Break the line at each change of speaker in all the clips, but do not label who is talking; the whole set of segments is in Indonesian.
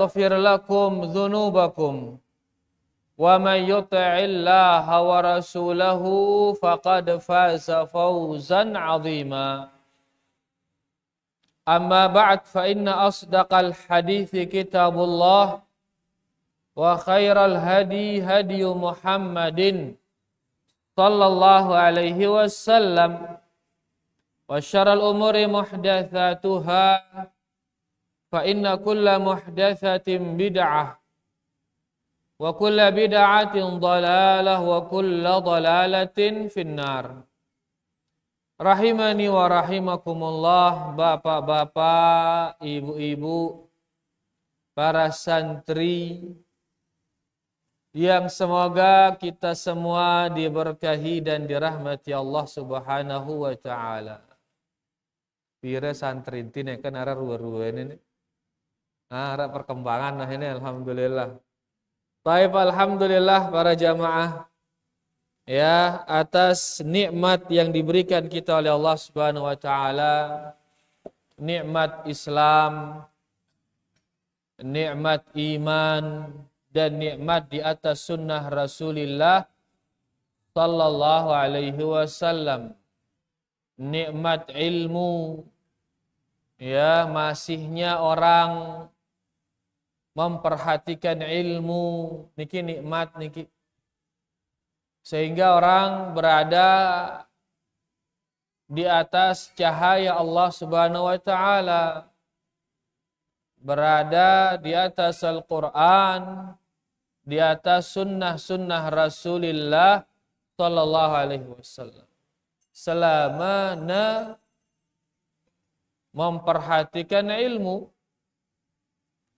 يغفر لكم ذنوبكم ومن يطع الله ورسوله فقد فاز فوزا عظيما أما بعد فإن أصدق الحديث كتاب الله وخير الهدي هدي محمد صلى الله عليه وسلم وشر الأمور محدثاتها فإن كل محدثة بدعة وكل بدعة ضلالة وكل ضلالة في النار. Rahimani wa rahimakumullah, bapak-bapak, ibu-ibu, para santri yang semoga kita semua diberkahi dan dirahmati Allah Subhanahu wa taala. Pira santri intine kan ara ruwa-ruwa ini. Ara perkembangan ini alhamdulillah. Baik, alhamdulillah para jamaah ya atas nikmat yang diberikan kita oleh Allah Subhanahu wa taala, nikmat Islam, nikmat iman dan nikmat di atas sunnah Rasulullah sallallahu alaihi wasallam, nikmat ilmu, ya masihnya orang memperhatikan ilmu niki nikmat niki, sehingga orang berada di atas cahaya Allah Subhanahu wa taala, berada di atas Al-Qur'an, di atas sunnah-sunnah Rasulullah sallallahu alaihi wasallam, selama memperhatikan ilmu.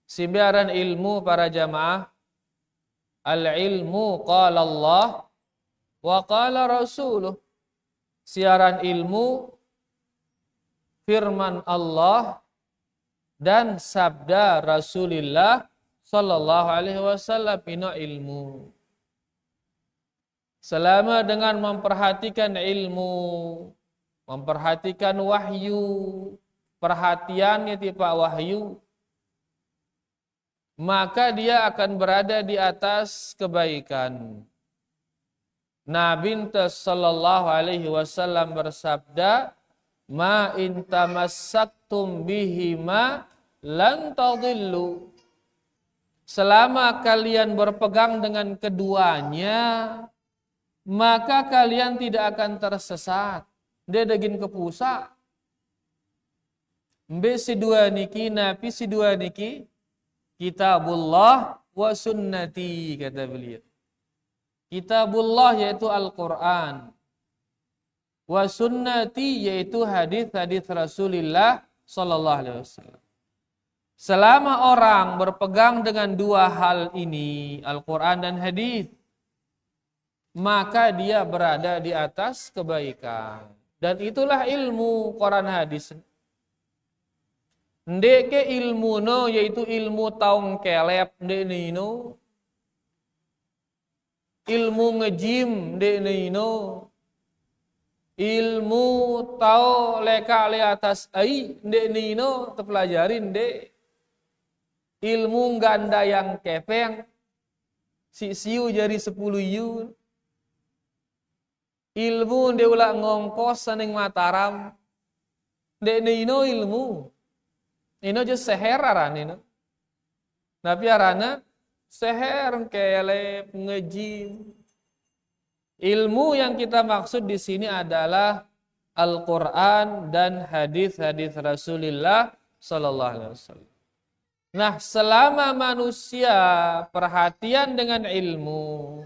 Siaran ilmu para jamaah, al-ilmu qala Allah wa qala rasuluh. Siaran ilmu firman Allah dan sabda Rasulullah sallallahu alaihi wasallam, ino ilmu. Selama dengan memperhatikan ilmu, memperhatikan wahyu, perhatiannya tipe wahyu, maka dia akan berada di atas kebaikan. Nabi sallallahu alaihi wasallam bersabda, "Ma in tamassaktum bihima lan tadillu." Selama kalian berpegang dengan keduanya, maka kalian tidak akan tersesat. Dia daging kepusa. Mbe si dua niki, napi si dua niki, Kitabullah wa sunnati, kata beliau. Kitabullah yaitu Al-Quran, wa sunnati yaitu hadis-hadis Rasulullah sallallahu alaihi wasallam. Selama orang berpegang dengan dua hal ini, Al-Quran dan hadis, maka dia berada di atas kebaikan. Dan itulah ilmu Quran hadis. Ndeke ilmu no yaitu ilmu taung kelep ndek nino, ilmu ngejim ndek nino, ilmu tau leka le atas ai ndek nino terpelajarin ndek, ilmu ganda yang kepeng si siu jari 10 yu, ilmu ndek ulah ngongkos saning Mataram ndek nino ilmu. Ino je seher arane no. Nabi arana seher kelep ngejim. Ilmu yang kita maksud di sini adalah Al-Qur'an dan hadis-hadis Rasulullah sallallahu alaihi wasallam. Nah, selama manusia perhatian dengan ilmu,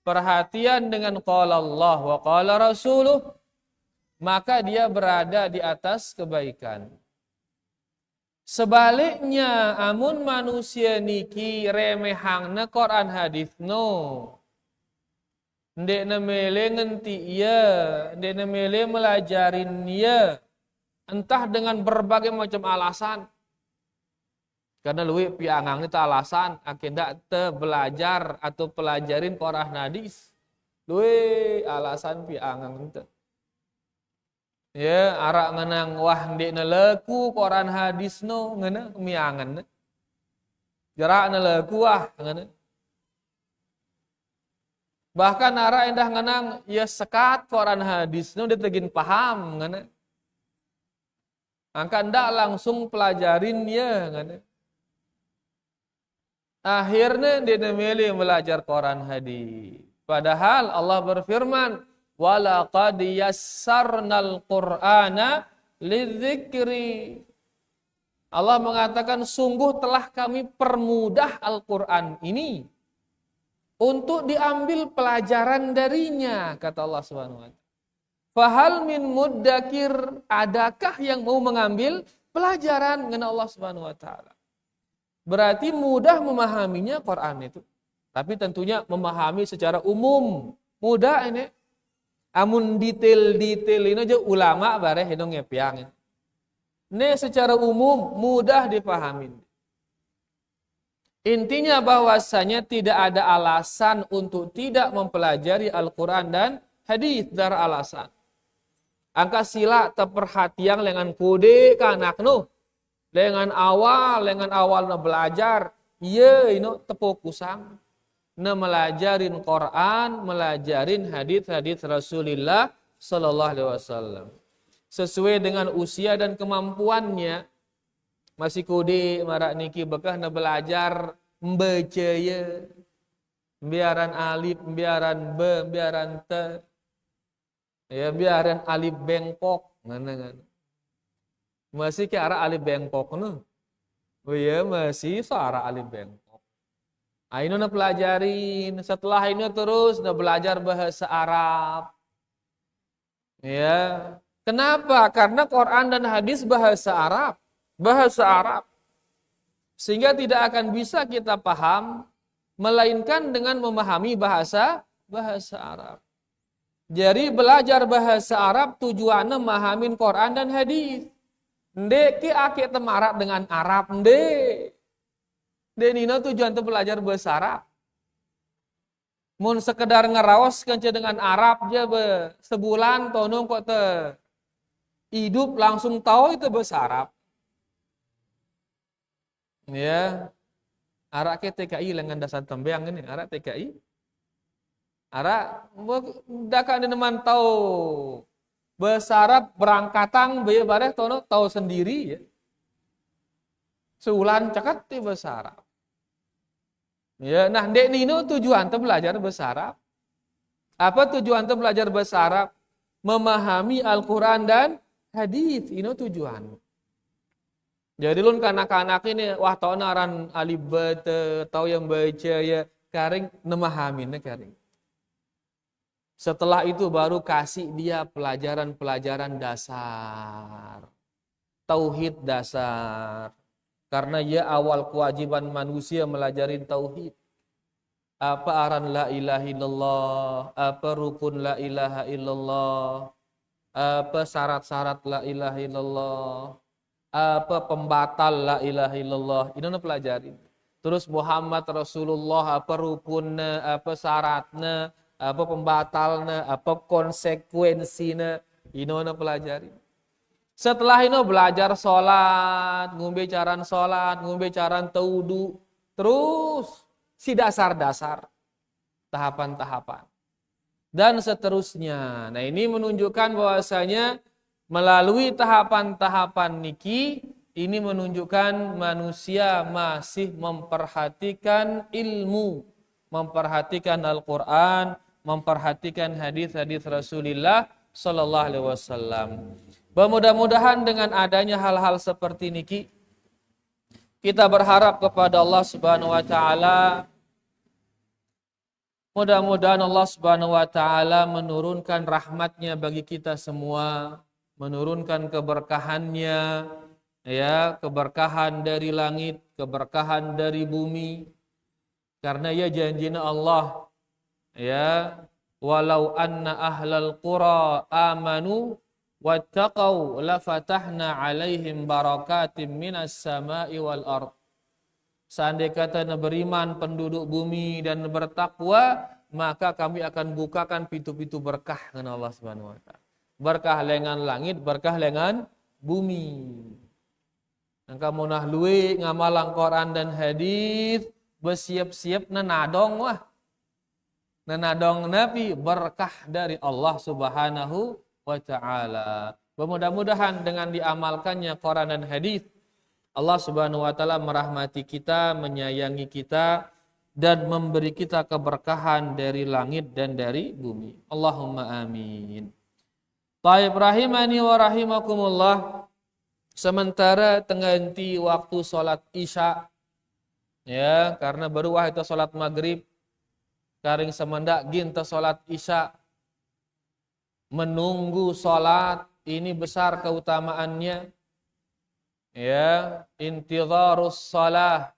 perhatian dengan qala Allah wa qala rasuluh, maka dia berada di atas kebaikan. Sebaliknya, amun manusia niki remehangna Quran hadis no, ndek namele ngenti iya, ndek namele melajarin iya, entah dengan berbagai macam alasan. Karena luwe piangang itu alasan akhirnya te belajar atau pelajarin Quran hadis. Luwe alasan piangang itu. Ya, arak ngenang wah ndek neleku Quran hadis no ngena miangan. gerakna lekuah ngana. Bahkan ara endah nganang ya sekat Quran hadis nu dia paham ngana. Angka ndak langsung pelajarin ya ngana. Akhirnya dia memilih belajar Quran hadis. Padahal Allah berfirman, "Walaqad yassarnal Qur'ana lidzikri." Allah mengatakan sungguh telah kami permudah Al-Qur'an ini untuk diambil pelajaran darinya, kata Allah Subhanahu wa taala. Fahal min muddakir, adakah yang mau mengambil pelajaran dengan Allah Subhanahu wa taala? Berarti mudah memahaminya Quran itu. Tapi tentunya memahami secara umum. Mudah ini. Amun detail-detail ini aja ulama bareh hidung ngepiang. Ini secara umum mudah dipahami. Intinya bahwasanya tidak ada alasan untuk tidak mempelajari Al-Quran dan hadis dari alasan. Angka sila terperhatian dengan kode kanak nu. Dengan awal na belajar, iya ino tepuk kusang. Na melajarin Quran, melajarin hadis-hadis Rasulullah sallallahu alaihi wasallam. Sesuai dengan usia dan kemampuannya. Masih kode marak niki bekah na belajar membaca ya. Biaran alif, biaran be, biaran te. Ya biaran alif bengkok ngana. Masih ke arah alif bengkok nu. Oh iya masih searah alif bengkok. Aino na pelajarin. Setelah ini terus na belajar bahasa Arab. Ya. Kenapa? Karena Quran dan hadis bahasa Arab. Bahasa Arab. Sehingga tidak akan bisa kita paham melainkan dengan memahami bahasa Arab. Jadi belajar bahasa Arab tujuannya memahamin Quran dan hadis. Ndek ki ake temarak dengan Arab ndek. Denina tujuan tu belajar bahasa Arab. Mun sekedar ngeraos kenca dengan Arab aja sebulan tonong kok te hidup langsung tahu itu bahasa Arab. Ya. Arak ke TKI lengan dasar tembeang ini, arak TKI. Arak dak neman tahu bahasa Arab berangkatang bae bareh tono tahu sendiri ya. Seulan cakat ti bahasa Arab. Ya, nah dek nino tujuan tu belajar bahasa Arab. Apa tujuan tu belajar bahasa Arab? Memahami Al-Qur'an dan hadis, ini tujuan. Jadi lun kanak-kanak ini wah tahu naran alif ba tahu yang baca ya karing memahaminnya karing. Setelah itu baru kasih dia pelajaran-pelajaran dasar. Tauhid dasar. Karena ya awal kewajiban manusia melajarin tauhid. Apa aran la ilaha illallah, apa rukun la ilaha illallah, apa syarat-syarat la ilaha illallah, apa pembatal la ilaha illallah. Ini pelajarin. Terus Muhammad Rasulullah, apa rukunnya, apa syaratnya, apa pembatalnya, apa konsekuensinya, ini pelajari. Setelah itu belajar sholat, ngombe caran sholat, ngombe caran taudu, terus si dasar-dasar, tahapan-tahapan, dan seterusnya. Nah ini menunjukkan bahwasanya melalui tahapan-tahapan niki, ini menunjukkan manusia masih memperhatikan ilmu, memperhatikan Al-Quran, memperhatikan hadis-hadis Rasulullah Sallallahu Alaihi Wasallam. Mudah-mudahan dengan adanya hal-hal seperti niki, kita berharap kepada Allah Subhanahu Wa Taala. Mudah-mudahan Allah Subhanahu Wa Taala menurunkan rahmatnya bagi kita semua, menurunkan keberkahannya, ya keberkahan dari langit, keberkahan dari bumi. Karena ya janjinya Allah, ya walau anna ahlal qura amanu wattaqau lafatahna alaihim barakatim minas sama'i wal ard. Seandainya kata beriman penduduk bumi dan bertakwa, maka kami akan bukakan pintu-pintu berkah dengan Allah Subhanahu wa taala. Berkah lengan langit, berkah lengan bumi. Kamu nah luwe ngamalang Quran dan hadis, bersiap-siap nenadong wah. Nenadong Nabi berkah dari Allah Subhanahu wa taala. Mudah-mudahan dengan diamalkannya Quran dan hadis, Allah Subhanahu wa taala merahmati kita, menyayangi kita dan memberi kita keberkahan dari langit dan dari bumi. Allahumma amin. Taib rahimani wa rahimakumullah. Sementara tengganti waktu sholat isya, ya karena baru wah itu sholat maghrib, karing semendak ginta sholat isya, menunggu sholat ini besar keutamaannya, ya intidharus shalah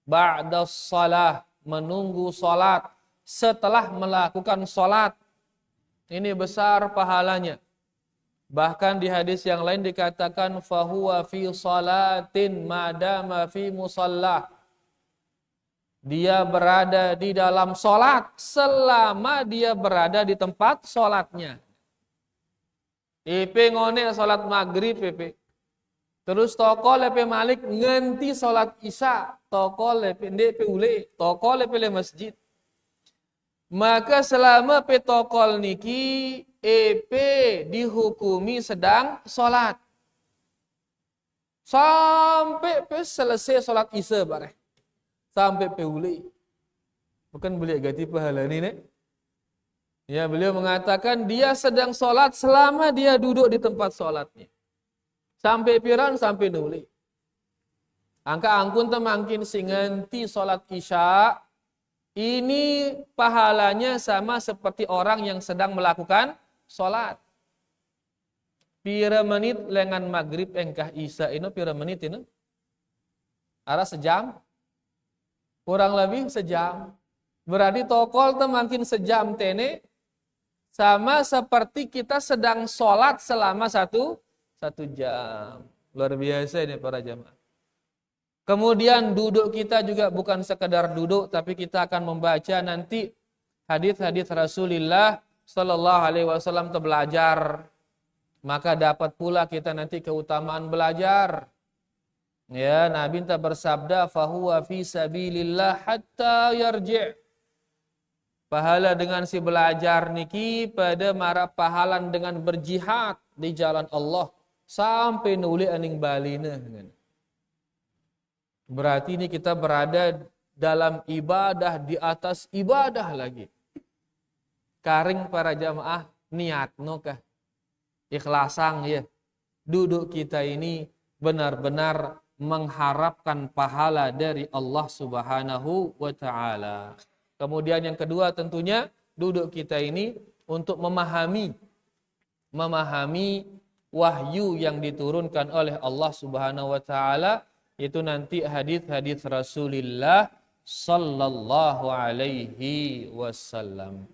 ba'das shalah, menunggu sholat setelah melakukan sholat ini besar pahalanya. Bahkan di hadis yang lain dikatakan fahuwa fi salatin madama fi musallah. Dia berada di dalam solat selama dia berada di tempat solatnya. Ipe ngone solat maghrib ipe. Terus toko lepe malik ngenti solat isya. Toko lepe ndek pe ule. Toko lepe le masjid. Maka selama petokol niki EP dihukumi sedang sholat sampai selesai sholat isya bareh sampai peuli bukan beliau ganti pahala ini nek ya beliau mengatakan dia sedang sholat selama dia duduk di tempat sholatnya sampai piran sampai nuli angka angkun temangkin singanti sholat isya. Ini pahalanya sama seperti orang yang sedang melakukan sholat. Pira menit lengan maghrib engkah isya ini pira menit ini? Ara sejam? Kurang lebih sejam. Berarti tokol makin sejam tene sama seperti kita sedang sholat selama satu jam. Luar biasa ini para jamaah. Kemudian duduk kita juga bukan sekedar duduk, tapi kita akan membaca nanti hadis-hadis Rasulullah Sallallahu Alaihi Wasallam belajar. Maka dapat pula kita nanti keutamaan belajar. Ya, Nabi tak bersabda, fahuwa fi sabilillah hatta yarji'. Pahala dengan si belajar niki pada mara pahalan dengan berjihad di jalan Allah sampai nuli aning balina. Berarti ini kita berada dalam ibadah di atas ibadah lagi. Karing para jamaah niatno kah? Ikhlasang ya. Duduk kita ini benar-benar mengharapkan pahala dari Allah Subhanahu wa taala. Kemudian yang kedua tentunya duduk kita ini untuk memahami wahyu yang diturunkan oleh Allah Subhanahu wa taala. Itu nanti hadis-hadis Rasulullah sallallahu alaihi wasallam.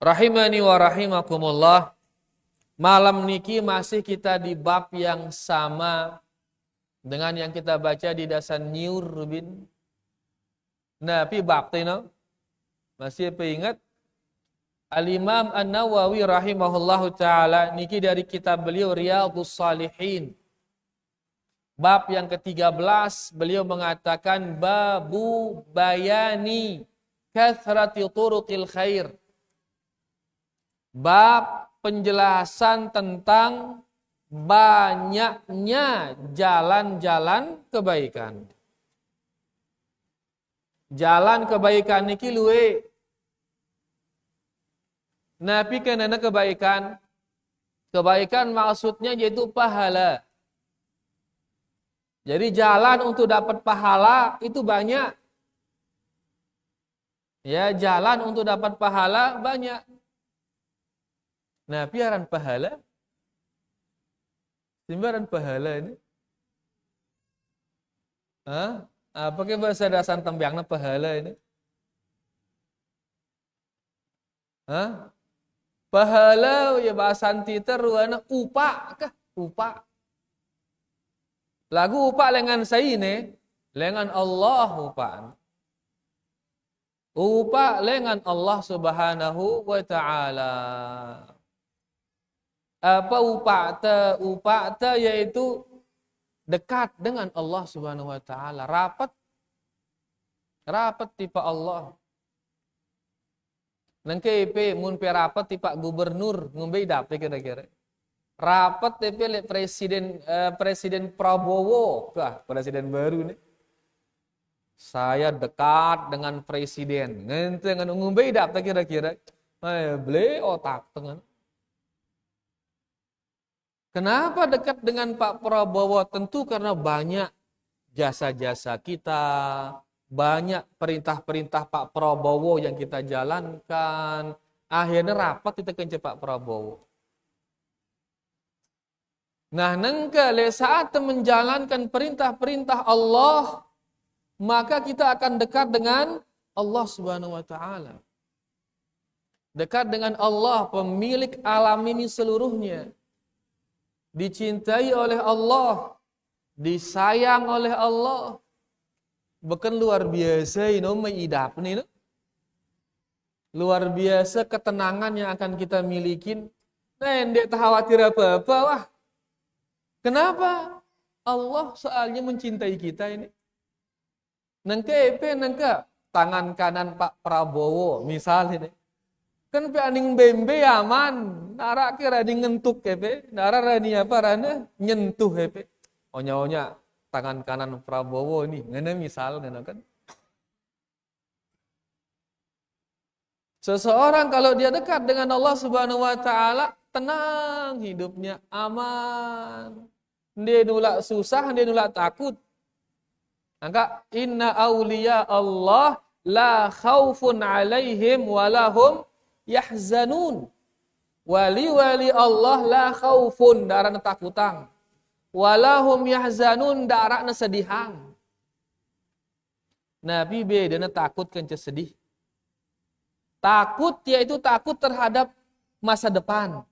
Rahimani wa rahimakumullah. Malam niki masih kita di bab yang sama dengan yang kita baca di dasar Nyur Rubin. Nah, pi bab tino masih ingat? Al-Imam An-Nawawi rahimahullahu ta'ala niki dari kitab beliau Riyadhus Shalihin. Bab yang ke-13 beliau mengatakan babu bayani kathrati turuqil khair. Bab penjelasan tentang banyaknya jalan-jalan kebaikan. Jalan kebaikan niki luwe. Nabi kenana kebaikan. Kebaikan maksudnya yaitu pahala. Jadi jalan untuk dapat pahala itu banyak. Ya, jalan untuk dapat pahala banyak. Nabi aran pahala. Simbaran pahala ini. Apa ke bahasa dasar tembiangna pahala ini? Pahala ya bahasa titer ruana upa kah? Upa. Lagu upa lengan saine, lengan Allah upaan. Upa dengan Allah Subhanahu wa taala. Apa upata? Upata yaitu dekat dengan Allah Subhanahu wa taala, rapat tipa Allah. Nang KP mun pe rapat tipa gubernur ngumbai dapat kira-kira. Rapat TP le presiden Prabowo, presiden baru nih. Saya dekat dengan presiden. Ngente ngan ngumbai dapat kira-kira. Beli otak tengan. Kenapa dekat dengan Pak Prabowo? Tentu karena banyak jasa-jasa kita, banyak perintah-perintah Pak Prabowo yang kita jalankan. Akhirnya rapat kita ke Pak Prabowo. Nah, nengke saat menjalankan perintah-perintah Allah, maka kita akan dekat dengan Allah Subhanahu wa taala. Dekat dengan Allah, pemilik alam ini seluruhnya. Dicintai oleh Allah, disayang oleh Allah. Bukan luar biasa ini mengidap nih. Luar biasa ketenangan yang akan kita miliki. Nah, tidak khawatir apa-apa wah. Kenapa? Allah soalnya mencintai kita ini. Nengke tangan kanan Pak Prabowo misalnya ini. Kan pe aning bembe aman, nara kira aning ngentuk kepe, nara rani apa rana nyentuh kepe. Onya tangan kanan Prabowo ini, ngene misal ngene kan. Seseorang kalau dia dekat dengan Allah Subhanahu wa taala, tenang hidupnya, aman. Dia nulak susah, dia nulak takut. Maka inna auliya Allah la khaufun alaihim walahum yahzanun. Wali-wali Allah la khaufun, darana takutang. Walahum yahzanun, darana sedihang. Nabi bedana takut kence sedih. Takut yaitu takut terhadap masa depan.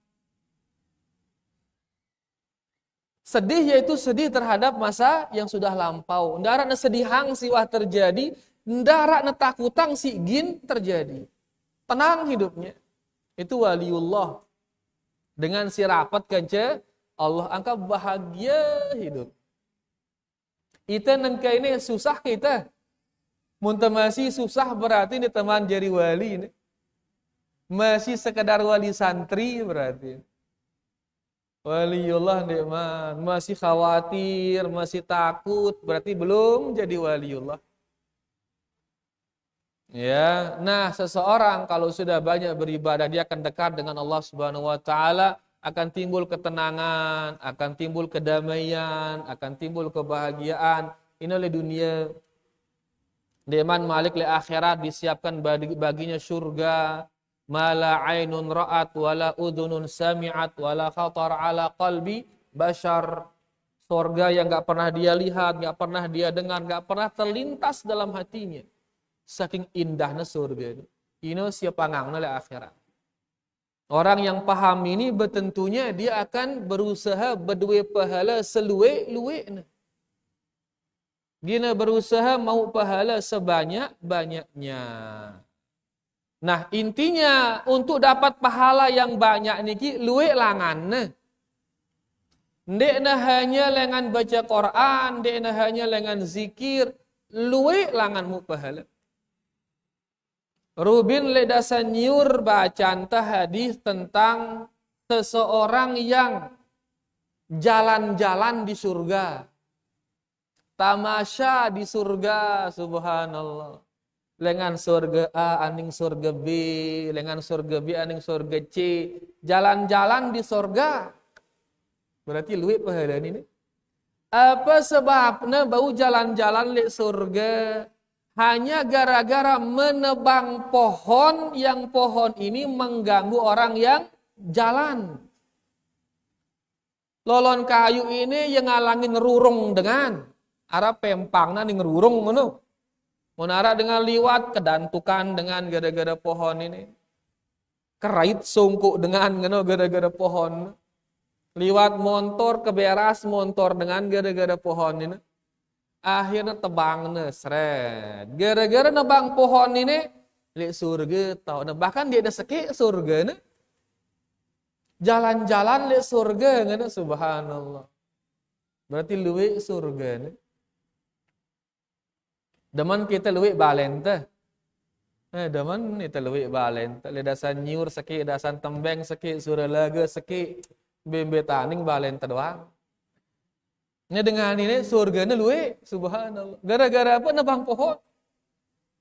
Sedih yaitu sedih terhadap masa yang sudah lampau. Ndarakna sedihang siwah terjadi, ndarakna takutang si gin terjadi. Tenang hidupnya. Itu waliullah. Dengan si rapat kence Allah angka bahagia hidup. Ita nengka ini susah kita. Muntah masih susah berarti ini teman jadi wali ini. Masih sekedar wali santri berarti. Waliullah nikmat, masih khawatir, masih takut, berarti belum jadi waliullah. Ya, nah seseorang kalau sudah banyak beribadah dia akan dekat dengan Allah Subhanahu wa taala, akan timbul ketenangan, akan timbul kedamaian, akan timbul kebahagiaan. Ini oleh dunia. Deman malik le akhirat disiapkan baginya surga. Mala ainun ra'at wala udhunun sami'at wala khatar ala qalbi bashar. Surga yang enggak pernah dia lihat, enggak pernah dia dengar, enggak pernah terlintas dalam hatinya. Saking indahnya surga itu. Ini siapa ngangna le akhirat. Orang yang paham ini betentunya dia akan berusaha berdua pahala seluwe-luwe. Dia berusaha mau pahala sebanyak-banyaknya. Nah, intinya untuk dapat pahala yang banyak niki luwe langan. Ndekna hanya lengan baca Quran, ndekna hanya lengan zikir, luwe langanmu pahala. Rubin ledasan nyur bacaan hadis tentang seseorang yang jalan-jalan di surga. Tamasya di surga, subhanallah. Lengan surga A, aning surga B, lengan surga B, aning surga C. Jalan-jalan di surga. Berarti luwih pahala ini. Apa sebabnya bau jalan-jalan di surga? Hanya gara-gara menebang pohon yang pohon ini mengganggu orang yang jalan. Lolon kayu ini yang ngalangin rurung dengan arah pempangna ning rurung ngono. Menara dengan liwat kedantukan dengan gara-gara pohon ini. Kerait sungkuk dengan ngono gara-gara pohon. Liwat montor keberas montor dengan gara-gara pohon ini. Akhirnya tebang seret. Gara-gara nebang pohon ini lek surga tahu. Nah, bahkan dia ada sekek surga nah. Jalan-jalan lek surga ngana subhanallah. Berarti luwih surga nah. Deman kita luwih balen teh. Deman kita luwih balen teh. Le dasan nyur sekek, dasan tembeng sekek, suralaga sekek, bembe taning balen teh doang. Nya dengan ini surganya luwih subhanallah. Gara-gara apa nebang pohon?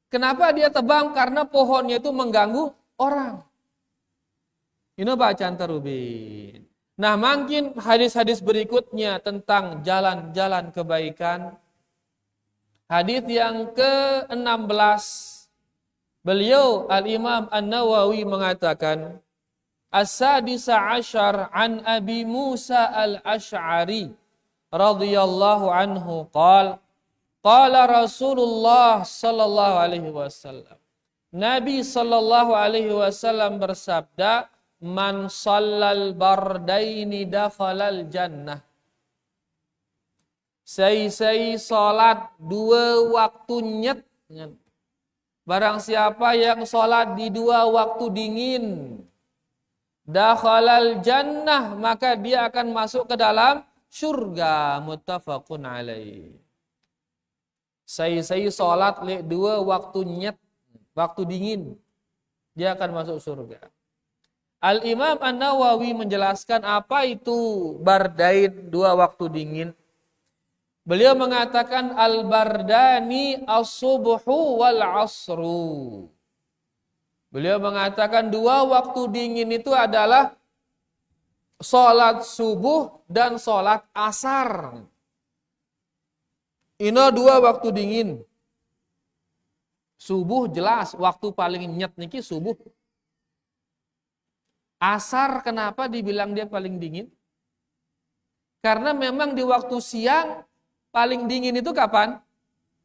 Kenapa dia tebang? Karena pohonnya itu mengganggu orang. Ini bacaan terubin. Nah, mungkin hadis-hadis berikutnya tentang jalan-jalan kebaikan. Hadis yang ke-16. Beliau Al-Imam An-Nawawi mengatakan, As-sadisa asyar an Abi Musa Al-Ash'ari radhiyallahu anhu qala Qala Rasulullah sallallahu alaihi wasallam. Nabi sallallahu alaihi wasallam bersabda, "Man shallal bardaini dakhalal jannah." Sai salat dua waktu nyet. Barang siapa yang salat di dua waktu dingin, dakhalal jannah, maka dia akan masuk ke dalam surga. Muttafaqun alaih. Saya sholat dua waktu nyet, waktu dingin, dia akan masuk surga. Al-Imam An-Nawawi menjelaskan apa itu bardain, dua waktu dingin. Beliau mengatakan al-bardani as-subhu wal asru. Beliau mengatakan dua waktu dingin itu adalah sholat subuh dan sholat asar. Ini dua waktu dingin. Subuh jelas waktu paling nyet niki subuh. Asar kenapa dibilang dia paling dingin? Karena memang di waktu siang paling dingin itu kapan?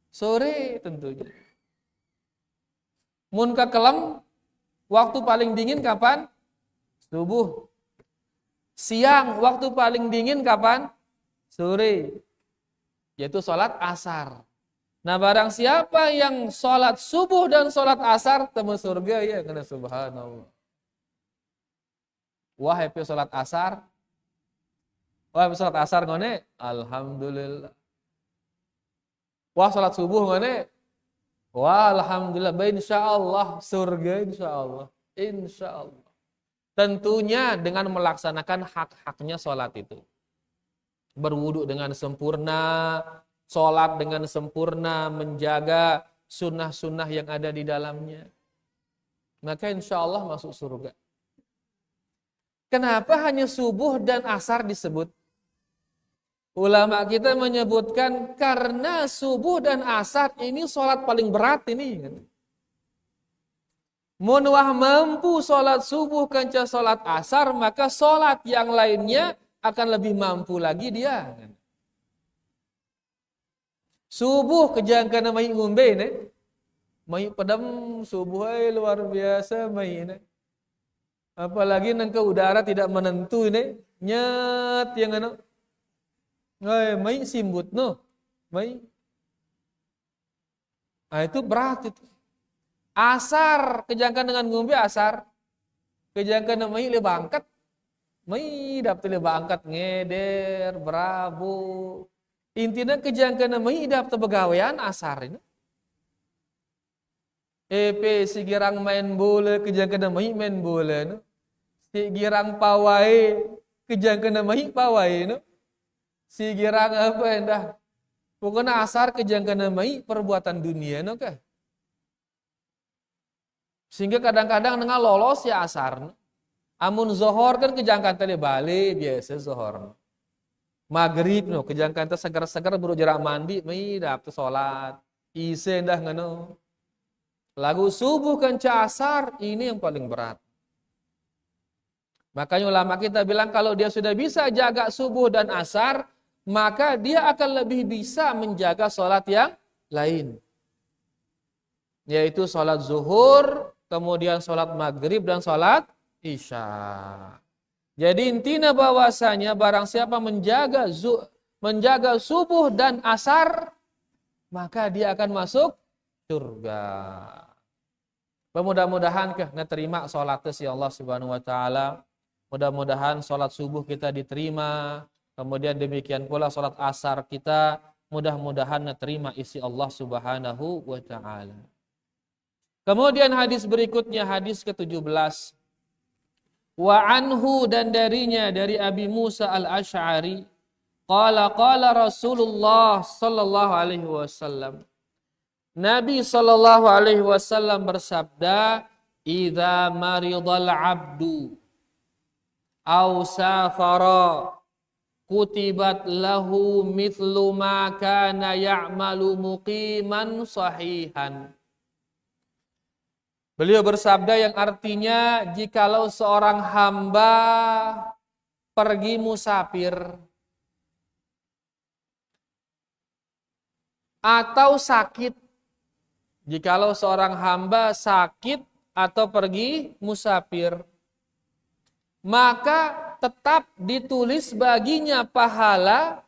Sore tentunya. Mun kekelem waktu paling dingin kapan? Subuh. Siang waktu paling dingin kapan? Sore. Yaitu sholat asar. Nah, barang siapa yang sholat subuh dan sholat asar, temu surga ya, kena subhanallah. Wah, happy sholat asar. Wah, sholat asar ngone, alhamdulillah. Wah, sholat subuh ngone, wah, alhamdulillah. Insyaallah surga, insyaallah, insyaallah. Tentunya dengan melaksanakan hak-haknya sholat itu. Berwudu dengan sempurna, sholat dengan sempurna, menjaga sunnah-sunnah yang ada di dalamnya. Maka insya Allah masuk surga. Kenapa hanya subuh dan asar disebut? Ulama kita menyebutkan karena subuh dan asar ini sholat paling berat ini. Mun wah mampu sholat subuh kanca sholat asar, maka sholat yang lainnya akan lebih mampu lagi dia. Subuh kejangkan mai ngombe ne. Mai pedam subuh luar biasa mai ne. Apalagi nang ke udara tidak menentu ne, nyet yang anu. Mai simbut no. Mai. Ah itu berat itu. Asar kejangkan dengan ngombe asar. Kejangkan mai le bangkat. Mai dapet bangkat ngeder, berabu. Intinya kejangkan mai dapet begawean asar ini. Si girang main bola, kejangkan mai main bola. No? Si girang pawai, kejangkan mai pawai. No? Si girang apa endah. Pokoknya asar kejangkan mai perbuatan dunia. No? Kah? Sehingga kadang-kadang nengah lolos ya asar. No? Amun zohor kan kejangkan tadi balik biasa zohor. Maghrib no kejangkan teh segar-segar baru jarak mandi, mai dapet salat. Ise dah ngano. Lagu subuh kan asar ini yang paling berat. Makanya ulama kita bilang kalau dia sudah bisa jaga subuh dan asar, maka dia akan lebih bisa menjaga salat yang lain. Yaitu salat zuhur, kemudian salat maghrib dan salat Isya. Jadi intinya bahwasanya barang siapa menjaga subuh dan asar, maka dia akan masuk surga. Mudah-mudahan terima salat si Allah Subhanahu wa taala. Mudah-mudahan salat subuh kita diterima. Kemudian demikian pula salat asar kita mudah-mudahan terima isi Allah Subhanahu wa taala. Kemudian hadis berikutnya, hadis ke-17. Wa anhu, dan darinya, dari Abi Musa al-Asy'ari, qala Rasulullah sallallahu alaihi wasallam. Nabi sallallahu alaihi wasallam bersabda, "Idza maridal 'abdu aw safara kutibat lahu mithlu ma kana ya'malu muqiman sahihan." Beliau bersabda yang artinya, jikalau seorang hamba pergi musafir atau sakit, jikalau seorang hamba sakit atau pergi musafir, maka tetap ditulis baginya pahala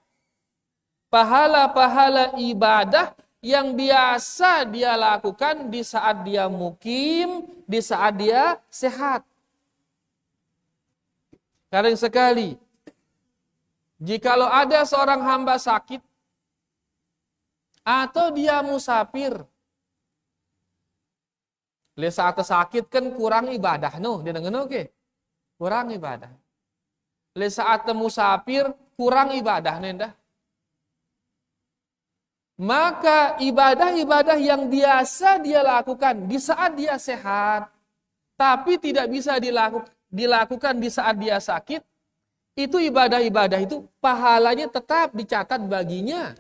ibadah yang biasa dia lakukan di saat dia mukim, di saat dia sehat. Kadang sekali, jikalau ada seorang hamba sakit atau dia musafir, le saat sakit kan kurang ibadah no, dia dengen oke. Kurang ibadah. Le saat musafir kurang ibadah nenda. Maka ibadah-ibadah yang biasa dia lakukan di saat dia sehat, tapi tidak bisa dilakukan di saat dia sakit, itu ibadah-ibadah itu pahalanya tetap dicatat baginya.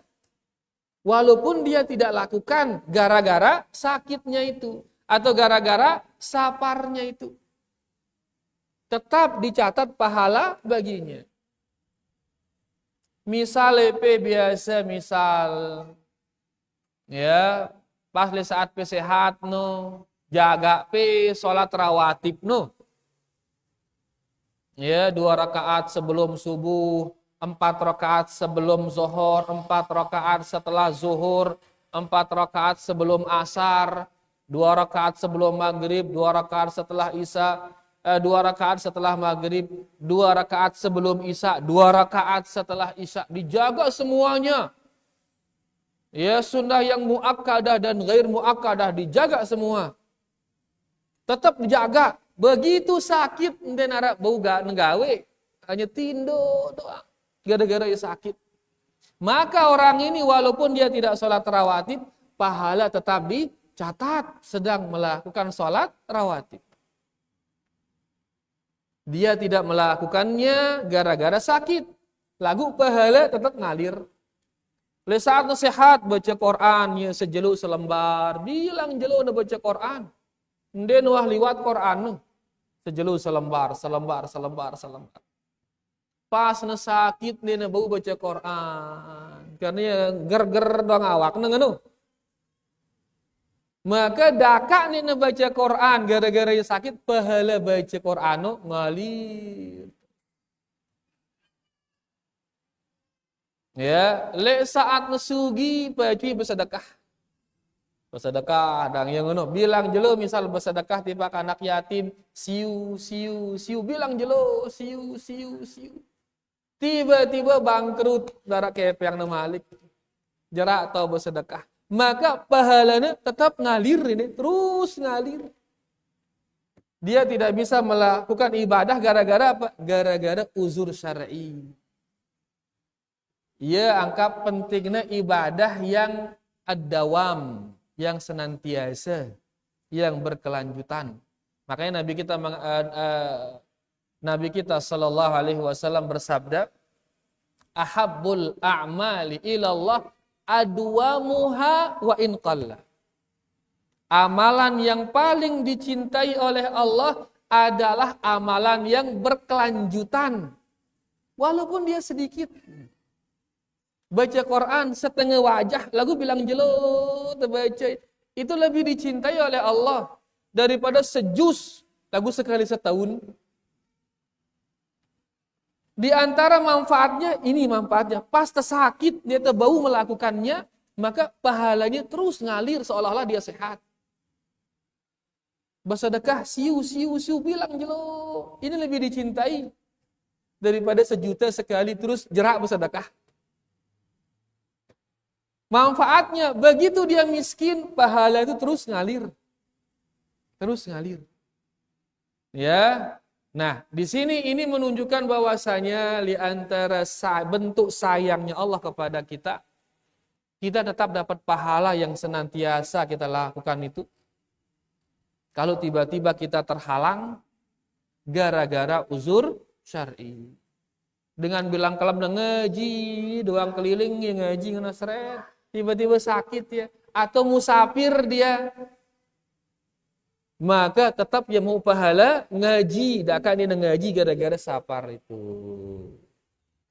Walaupun dia tidak lakukan gara-gara sakitnya itu, atau gara-gara saparnya itu. Tetap dicatat pahala baginya. Misal biasa, misal ya pas saat sehat no, jaga sholat rawatib no, ya 2 rakaat sebelum subuh, 4 rakaat sebelum zuhur, 4 rakaat setelah zuhur, 4 rakaat sebelum asar, 2 rakaat sebelum maghrib, 2 rakaat setelah isya, 2 rakaat setelah maghrib, 2 rakaat sebelum isya, 2 rakaat setelah isya, dijaga semuanya. Ya, sunnah yang muakkadah dan ghair muakkadah dijaga semua. Tetap dijaga. Begitu sakit enten arep boga nggawe, hanya tindo doang. Gara-gara sakit. Maka orang ini walaupun dia tidak sholat rawatib, pahala tetap dicatat sedang melakukan sholat rawatib. Dia tidak melakukannya gara-gara sakit. Lagu pahala tetap ngalir. Le saat sehat baca Quran ya sejeluk selembar, bilang jelo na baca Quran. Nden wah liwat Quran nu. Sejeluk selembar. Pas na sakit nden na bau baca Quran. Karena ya ger-ger dong awak nengenu. Maka daka nih na baca Quran gara-gara ya sakit, pahala baca Quran nu ngalir. Ya, le saat nesugi bagi bersedekah. Bersedekah dan yang ngono bilang jelo misal bersedekah tiba anak yatim, siu bilang jelo siu. Tiba-tiba bangkrut darah kepeng na malik. Jarak atau bersedekah. Maka pahalanya tetap ngalir ini, terus ngalir. Dia tidak bisa melakukan ibadah gara-gara apa? Gara-gara uzur syar'i. Ia anggap pentingnya ibadah yang ad-dawam, yang senantiasa, yang berkelanjutan. Makanya Nabi kita sallallahu alaihi wasallam bersabda, "Ahabbul a'mali ilallah adwamuha wa in qalla." Amalan yang paling dicintai oleh Allah adalah amalan yang berkelanjutan, walaupun dia sedikit. Baca Quran setengah wajah, lagu bilang jelo terbaca, itu lebih dicintai oleh Allah daripada sejus lagu sekali setahun. Di antara manfaatnya, ini manfaatnya, pas tersakit dia terbau melakukannya, maka pahalanya terus ngalir seolah-olah dia sehat. Bersedekah siu bilang jelo. Ini lebih dicintai daripada 1.000.000 sekali terus jerak bersedekah. Manfaatnya begitu dia miskin, pahala itu terus ngalir. Terus ngalir. Ya. Nah, di sini ini menunjukkan bahwasanya di antara bentuk sayangnya Allah kepada kita, kita tetap dapat pahala yang senantiasa kita lakukan itu. Kalau tiba-tiba kita terhalang gara-gara uzur syar'i. Dengan bilang kalam ngaji, doang keliling ya ngaji ngena seret, tiba-tiba sakit ya, atau musafir dia, maka tetap ya mau pahala ngaji, dak kan dia ngaji gara-gara sapar itu.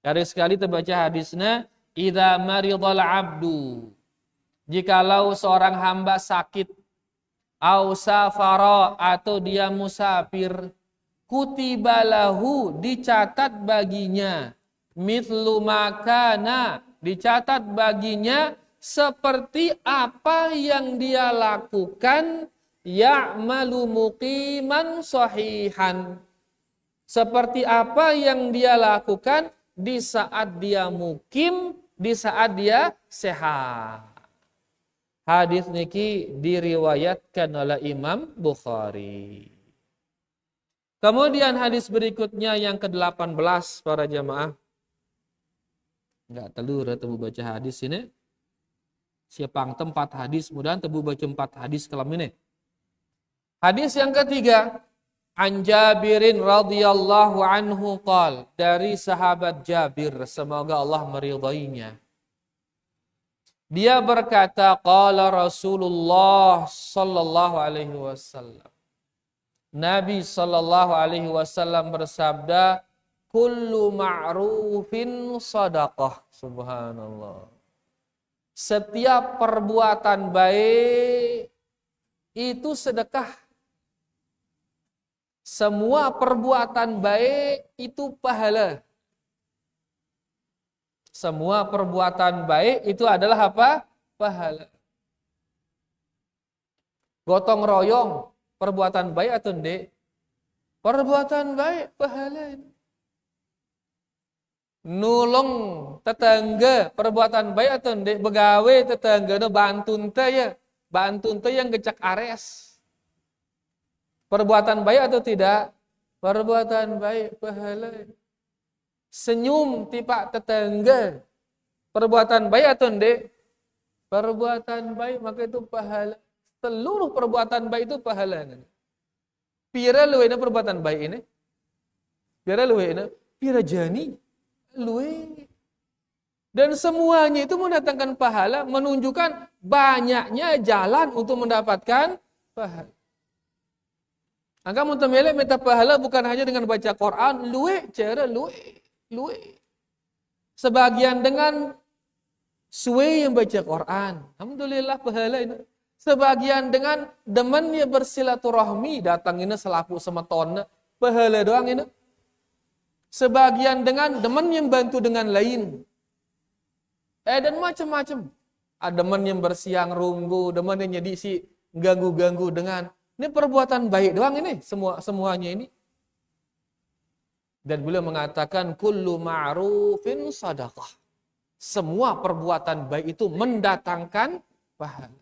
Hari sekali terbaca hadisnya, idza maridal abdu, jikalau seorang hamba sakit, au safara atau dia musafir, kutibalahu dicatat baginya, mithlu makana dicatat baginya seperti apa yang dia lakukan, ya'malu muqiman sahihan, seperti apa yang dia lakukan di saat dia mukim, di saat dia sehat. Hadis niki diriwayatkan oleh Imam Bukhari. Kemudian hadis berikutnya yang ke-18 para jamaah. Enggak telur temu baca hadis ini. Siapang tempat hadis, mudahan tebu baca 4 hadis kelam ini. Hadis yang ketiga, an Jabirin radhiyallahu anhu qal, dari sahabat Jabir, semoga Allah meridainya. Dia berkata, qala Rasulullah sallallahu alaihi wasallam. Nabi sallallahu alaihi wasallam bersabda, kullu ma'rufin sadaqah. Subhanallah. Setiap perbuatan baik itu sedekah. Semua perbuatan baik itu pahala. Semua perbuatan baik itu adalah apa? Pahala. Gotong royong, perbuatan baik atau enggak? Perbuatan baik, pahala ini. Nulung tetangga, perbuatan baik atau enggak? Begawe tetangga, bantun teh ya. Bantun teh yang gecak ares. Perbuatan baik atau tidak? Perbuatan baik, pahala. Senyum tipak tetangga, perbuatan baik atau enggak? Perbuatan baik, maka itu pahala. Seluruh perbuatan baik itu pahala. Pira luwe perbuatan baik ini? Pira luwe ini? Pira jani? Luwe. Dan semuanya itu mendatangkan pahala, menunjukkan banyaknya jalan untuk mendapatkan pahala. Angka mutamele minta pahala bukan hanya dengan baca Quran, luwe, cara luwe. Sebagian dengan suwe yang baca Quran, alhamdulillah pahala ini. Sebagian dengan demennya bersilaturahmi, datang ini selaku semeton, pahala doang ini. Sebagian dengan demen yang bantu dengan lain. Dan macam-macam. Ada demen yang bersiang runggu, demen yang jadi si ganggu-ganggu dengan. Ini perbuatan baik doang ini, semuanya ini. Dan beliau mengatakan kullu ma'rufin sadaqah. Semua perbuatan baik itu mendatangkan pahala.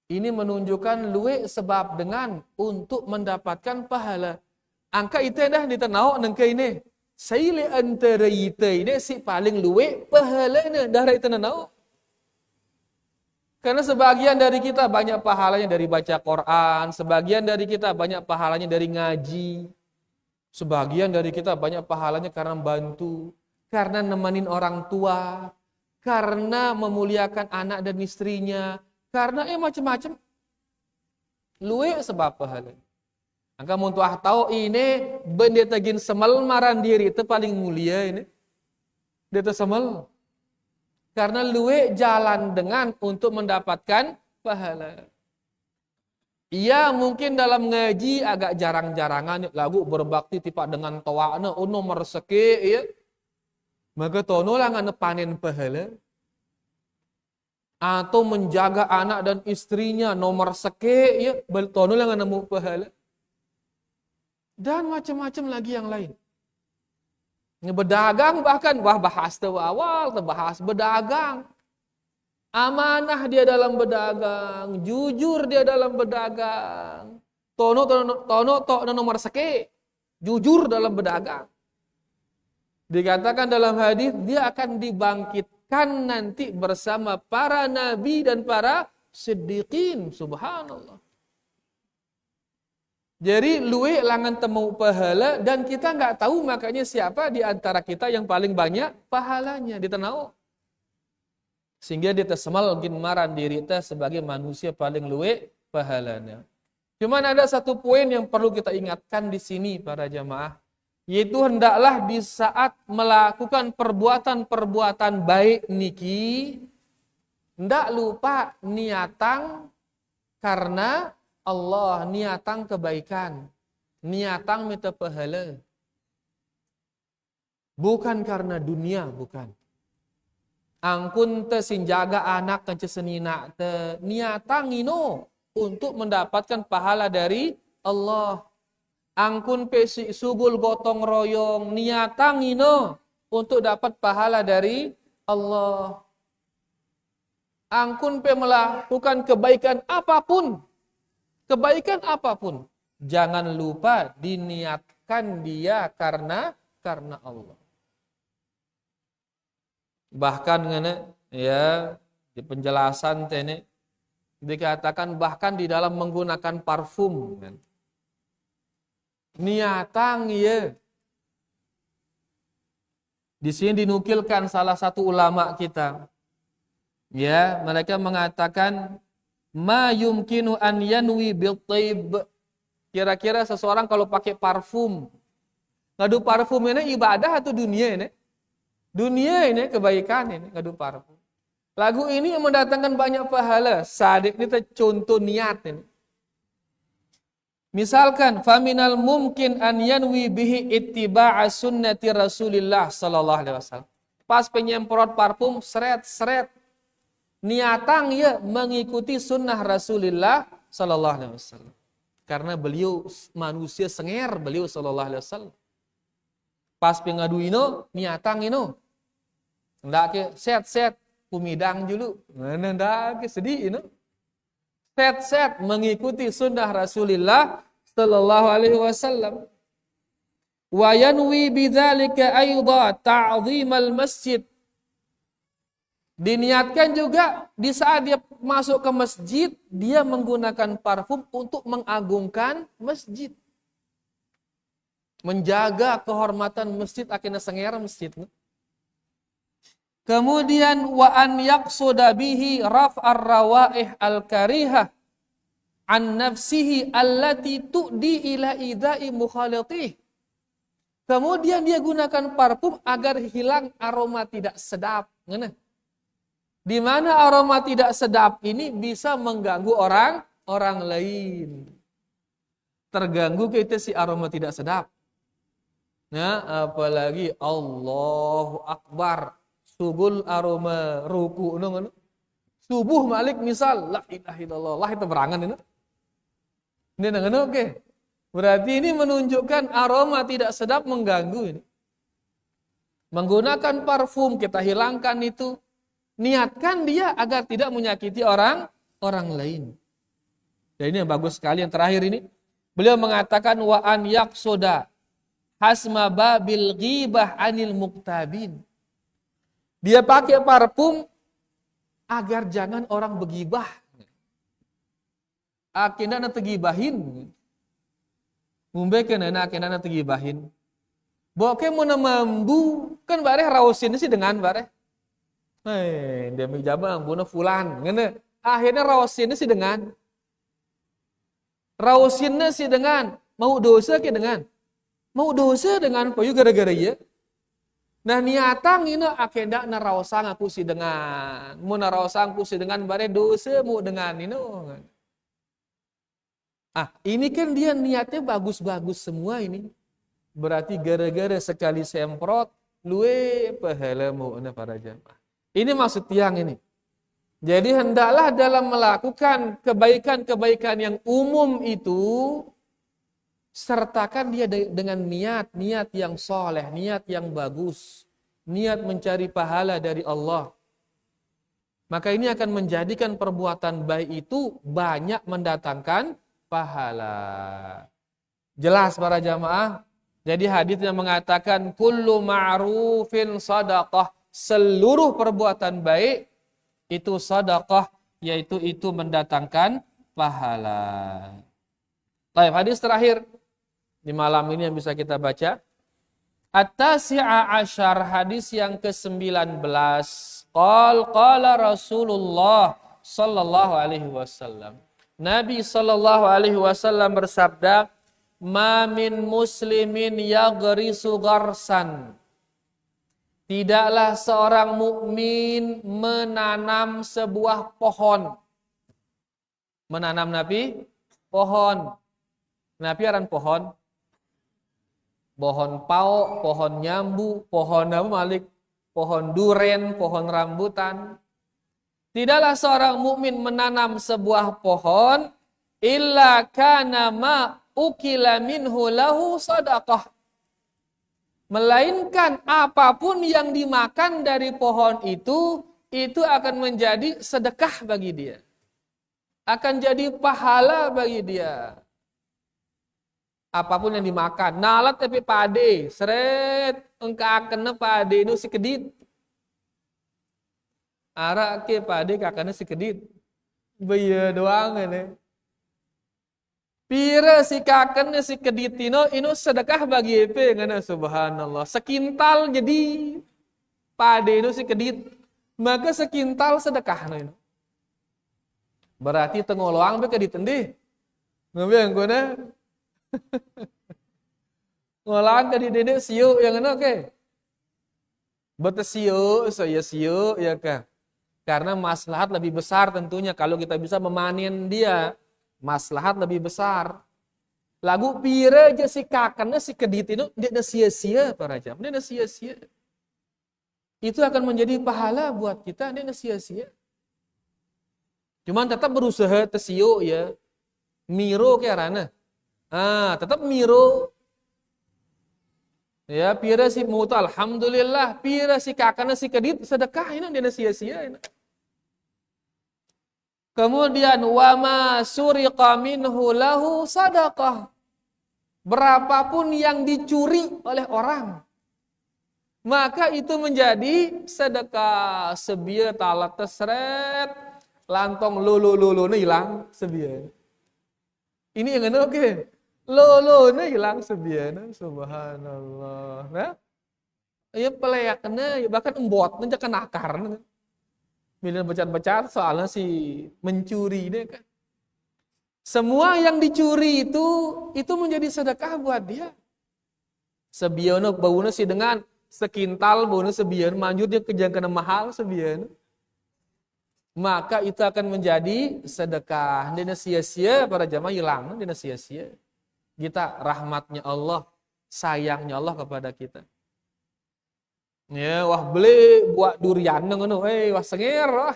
Ini menunjukkan luwe sebab dengan untuk mendapatkan pahala. Angka itu dah ditenau nengke ini. Saile antara ite ini si paling luwe pahala ini darah itu tenau. Karena sebagian dari kita banyak pahalanya dari baca Quran, sebagian dari kita banyak pahalanya dari ngaji, sebagian dari kita banyak pahalanya karena bantu, karena nemenin orang tua, karena memuliakan anak dan istrinya, karena macam-macam. Luwe sebab pahala. Angka muntu tahu ini benda tagin semal maran diri itu paling mulia ini. Dia itu semal. Karena luwe jalan dengan untuk mendapatkan pahala. Ia mungkin dalam ngaji agak jarang-jarangan lagu berbakti tipak dengan tawakna uno mereseki ya. Maka tono lah ngane panen pahala. atau menjaga anak dan istrinya nomor seke ya beltono yang nemu pahala dan macam-macam lagi yang lain. Berdagang bahkan bahas awal terbahas berdagang. Amanah dia dalam berdagang, jujur dia dalam berdagang. Tono nomor seke, jujur dalam berdagang. Dikatakan dalam hadis dia akan dibangkitkan nanti bersama para nabi dan para siddiqin. Subhanallah. Jadi luwe langan temu pahala dan kita nggak tahu makanya siapa di antara kita yang paling banyak pahalanya ditenau. Sehingga dia tersemal maran diri kita sebagai manusia paling luwe pahalanya. Cuman ada satu poin yang perlu kita ingatkan di sini para jamaah, yaitu hendaklah di saat melakukan perbuatan-perbuatan baik niki, hendak lupa niatang karena Allah, niatang kebaikan, niatang minta pahala. Bukan karena dunia, bukan. Angkun te sinjaga anak kance senina te niatang ino untuk mendapatkan pahala dari Allah. Angkun pesi subul gotong royong niatang ino untuk dapat pahala dari Allah. Angkun pe melakukan kebaikan apapun, jangan lupa diniatkan dia karena Allah. Bahkan ya di penjelasan ini dikatakan bahkan di dalam menggunakan parfum kan. Niatang ya. Di sini dinukilkan salah satu ulama kita. Ya, mereka mengatakan ma yumkinu an yanwi bil taib. Kira-kira seseorang kalau pakai parfum. Ngadu parfum ini ibadah atau dunia ini? Dunia ini kebaikan ini ngadu parfum. Lagu ini yang mendatangkan banyak pahala. Sadik ini contoh niat ini. Misalkan faminal mumkin an yanwi bihi ittiba'a sunnati Rasulillah sallallahu alaihi wasallam. Pas penyemprot parfum seret niatang ya mengikuti sunnah Rasulullah sallallahu alaihi wasallam. Karena beliau manusia senger beliau sallallahu alaihi wasallam. Pas pengadu ino niatang ino. Ndak ke set pumidang dulu. Mana ndak ke sedih ino. Set mengikuti sunnah Rasulullah sallallahu alaihi wasallam. Wa yanwi bidzalika aidha ta'dhimal masjid. Diniatkan juga di saat dia masuk ke masjid, dia menggunakan parfum untuk mengagungkan masjid. Menjaga kehormatan masjid akhirnya senger masjid. Kemudian wa an yaqsuda bihi raf'ar rawaih al-karihah an nafsihi allati tu'di ila idai mukhalatih. Kemudian dia gunakan parfum agar hilang aroma tidak sedap. Ngene. Di mana aroma tidak sedap ini bisa mengganggu orang lain. Terganggu kita si aroma tidak sedap. Nah, apalagi Allahu Akbar. Subul aroma ruku ngono. Subuh malik misal la ilaha illallah. Lah itu berangan ini. Ini ngono oke. Berarti ini menunjukkan aroma tidak sedap mengganggu ini. Menggunakan parfum kita hilangkan itu. Niatkan dia agar tidak menyakiti orang lain. Dan ini yang bagus sekali yang terakhir ini. Beliau mengatakan wa an yaqsuda hasma babil ghibah anil muqtabin. Dia pakai parfum agar jangan orang begibah. Akhirnya nanti gibahin. Mumbekeun akhirnya nanti gibahin. Boke mau mambu kan bareh rausin sih dengan bareh. Dia menjabang bunuh fulan. Ngene. Akhirnya rausinnya sih dengan. Rausinnya sih dengan. Mau dosa ke dengan. Mau dosa dengan payu gara-gara ya. Nah niatang ini akhirnya narausang aku sih dengan. Mau narausang aku sih dengan bare dosa mau dengan ini. Ini kan dia niatnya bagus-bagus semua ini. Berarti gara-gara sekali semprot luwe pahala mau para jamaah. Ini maksud tiang ini. Jadi hendaklah dalam melakukan kebaikan-kebaikan yang umum itu, sertakan dia dengan niat yang soleh, niat yang bagus, niat mencari pahala dari Allah. Maka ini akan menjadikan perbuatan baik itu banyak mendatangkan pahala. Jelas para jamaah? Jadi hadis yang mengatakan kullu ma'rufin sadaqah, seluruh perbuatan baik itu sedekah, yaitu itu mendatangkan pahala. Baik, hadis terakhir di malam ini yang bisa kita baca. At-tasi'a asyar, hadis yang ke-19. Qala Rasulullah sallallahu alaihi wasallam. Nabi sallallahu alaihi wasallam bersabda, "Ma min muslimin yaghrisu gharsan." Tidaklah seorang mukmin menanam sebuah pohon. Menanam Nabi pohon. Nabi aran pohon. Pohon pao, pohon nyambu, pohon apa malik, pohon duren, pohon rambutan. Tidaklah seorang mukmin menanam sebuah pohon illa kana ma ukila minhu lahu sadaqah. Melainkan apapun yang dimakan dari pohon itu akan menjadi sedekah bagi dia. Akan jadi pahala bagi dia. Apapun yang dimakan. Nalat tapi pade, seret, engka kena pade itu sekedit. Arak ke pade kakana sekedit. Baya doang ini. Pira si kaken si keditino inu sedekah bagi epe ngana subhanallah. Sekintal jadi pade itu si kedit. Maka sekintal sedekah no. Berarti tengoloang be kedit endi. Ngabiang guna. Ngolang kedit dede siu yang ngana ke. Betes siu saya siu ya kan. Karena maslahat lebih besar tentunya kalau kita bisa memanen dia. Maslahat lebih besar. Lagu pira aja si kakaknya si kedit itu dia sia-sia para jam, dia sia-sia. Itu akan menjadi pahala buat kita, dia sia-sia. Cuman tetap berusaha tesio ya, miro ke arana. Tetap miro. Ya pira si mutu alhamdulillah, pira si kakaknya si kedit sedekah ini dia sia-sia ini. Kemudian wama suriqa minhu lahu sadaqah. Berapapun yang dicuri oleh orang, maka itu menjadi sedekah. Sebia talat tesret, lantong lulu hilang sebia. Ini yang oke. Lulu hilang sebia. Subhanallah. Nah, ya peleyaknya bahkan embot menjakan akar. Bila becat-becat soalnya si mencuri ini kan. Semua yang dicuri itu menjadi sedekah buat dia. Sebiono baunya si dengan sekintal baunya sebian manjur dia kejang kena mahal sebian. Maka itu akan menjadi sedekah. Dia sia-sia para jamaah hilang, dia sia-sia. Kita rahmatnya Allah, sayangnya Allah kepada kita. Ya, wah beli buat durian ngono, wah senger wah.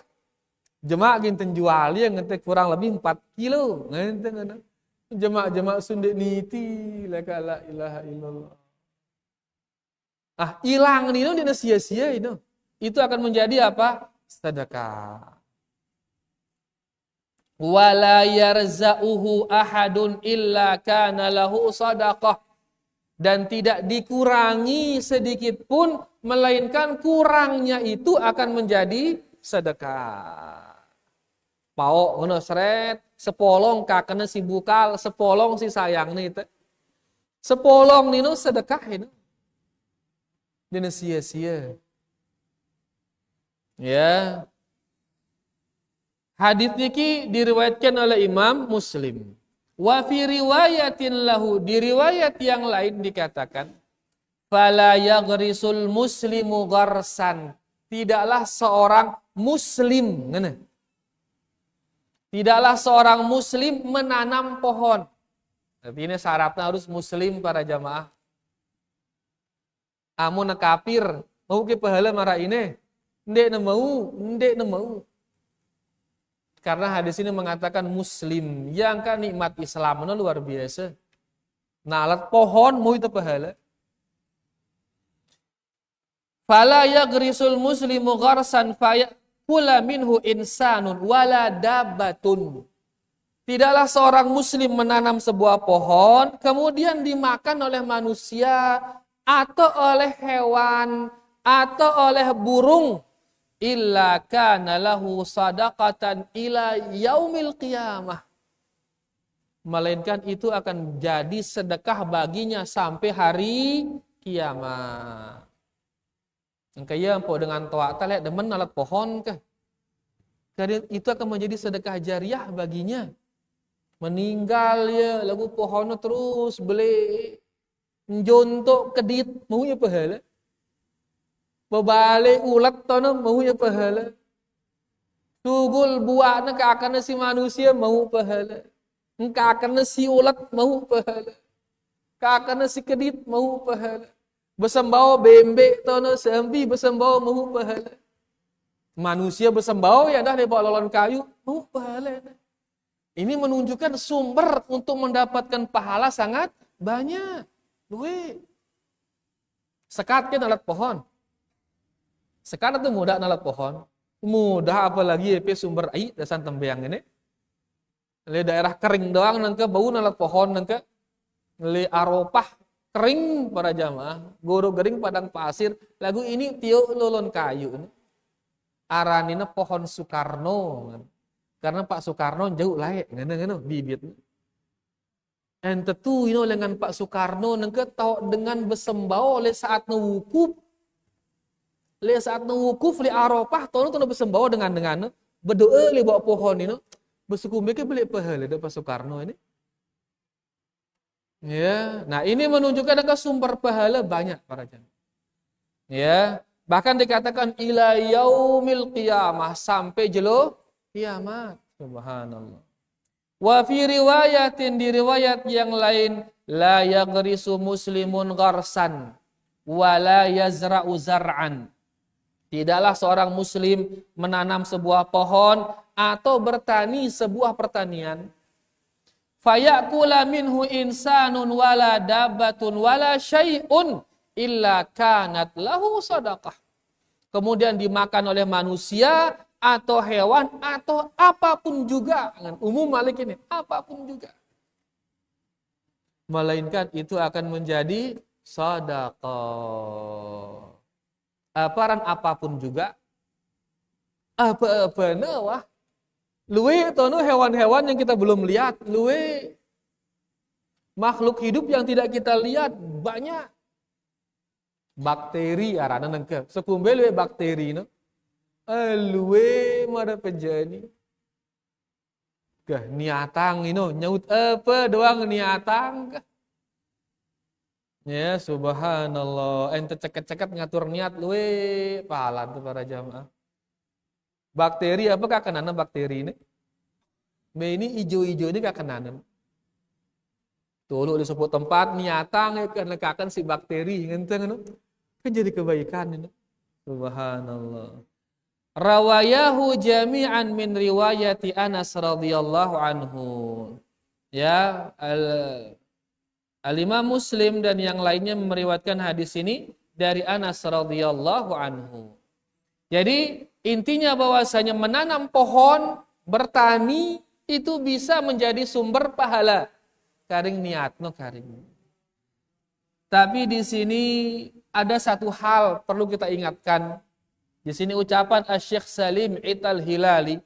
Jemaah ginten jual yang ngente kurang lebih 4 kilo. Ngente ngono. Jemaah sundik niti la ilaha illallah. Hilang nih dia sia-sia itu. Itu akan menjadi apa? Sedekah. Wala yarza'uhu ahadun illa kana lahu sadaqah. Dan tidak dikurangi sedikit pun, melainkan kurangnya itu akan menjadi sedekah. Pau ngono seret, sepolong kakena si bukal, sepolong si sayang nih itu. Sepolong nino sedekah itu. Dina sia-sia. Ya. Hadits niki diriwayatkan oleh Imam Muslim. Wa fi riwayatin lahu, di riwayat yang lain dikatakan, fala yaghrisul muslimu gharsan. Tidaklah seorang muslim, ngene. Tidaklah seorang muslim menanam pohon. Artinya syaratnya harus muslim para jamaah. Amun kafir, mau ke pahala marah ini. Ndek na mau. Karena hadis ini mengatakan muslim yang kan nikmat Islam itu luar biasa. Nalat pohon mau itu pahala. Fala yagrisul muslimu gharsan fayakula minhu insanun wala dabbatun. Tidaklah seorang muslim menanam sebuah pohon kemudian dimakan oleh manusia atau oleh hewan atau oleh burung illa kana lahu sadaqatan ila yaumil qiyamah. Melainkan itu akan jadi sedekah baginya sampai hari kiamat. Engkaya po dengan toa talek demen nalat pohon kah? Karena itu akan menjadi sedekah jariah baginya. Meninggal ya lagu pohonnya terus beli njontok kedit mau ya pahala. Bebalik ulat tono mau ya pahala. Tugul buahnya ke akan si manusia mau pahala. Ka akan si ulat mau pahala. Ka akan si kedit mau pahala. Bersembau bembe tono sembi bersembau mau pahala. Manusia bersembau ya dah lepak lolon kayu mau pahala. Ini menunjukkan sumber untuk mendapatkan pahala sangat banyak. Duit. Sekat kan alat pohon. Sekat itu mudah nalat pohon. Mudah apalagi sumber air dasar tembeang ini. Le daerah kering doang nangke bau nalat pohon nangke. Le aropah kering para jamaah. Goro gering padang pasir. Lagu ini tio lolon kayu. Aranina pohon Soekarno. Karena Pak Soekarno jauh layak. Ngana bibit. En tentu dengan Pak Soekarno nangke tau dengan bersembau le saat wukuf. Le saat wukuf le Arafah tono bersembau dengan berdoa le bawa pohon ini bersyukur mereka beli pahala dari Pak Soekarno ini. Ya, nah ini menunjukkan ada sumber pahala banyak para jamaah. Ya, bahkan dikatakan ila yaumil qiyamah sampai jelo kiamat. Subhanallah. Wa fi riwayatin di riwayat yang lain la yaghrisu muslimun gharsan wa la yazra'u zar'an. Tidaklah seorang muslim menanam sebuah pohon atau bertani sebuah pertanian. Fayakula minhu insanun wala dabbatun wala syai'un illa kanat lahu sadaqah. Kemudian dimakan oleh manusia atau hewan atau apapun juga. Umum malik ini, apapun juga. Melainkan itu akan menjadi sedekah. Aparan apapun juga. Apa-apa wah. Luwe tono hewan-hewan yang kita belum lihat, luwe. Makhluk hidup yang tidak kita lihat banyak. Bakteri arana nengke. Sekumbe luwe bakteri no. Luwe mada pejani. Kah niatang ino nyaut apa doang niatang kah. Ya subhanallah. Ente ceket-ceket ngatur niat luwe pahala tuh para jamaah. Bakteri apa kakenana bakteri ini? Ini hijau-hijau ini kakenana. Tolong disebut tempat niatang ya kan si bakteri ngenteng kan jadi kebaikan ini. Subhanallah. Rawayahu jami'an min riwayati Anas radhiyallahu anhu. Ya, Al-Imam Muslim dan yang lainnya meriwayatkan hadis ini dari Anas radhiyallahu anhu. Jadi intinya bahwasanya menanam pohon, bertani itu bisa menjadi sumber pahala. Karing niatno karing. Tapi di sini ada satu hal perlu kita ingatkan. Di sini ucapan Syekh Salim Al-Hilali,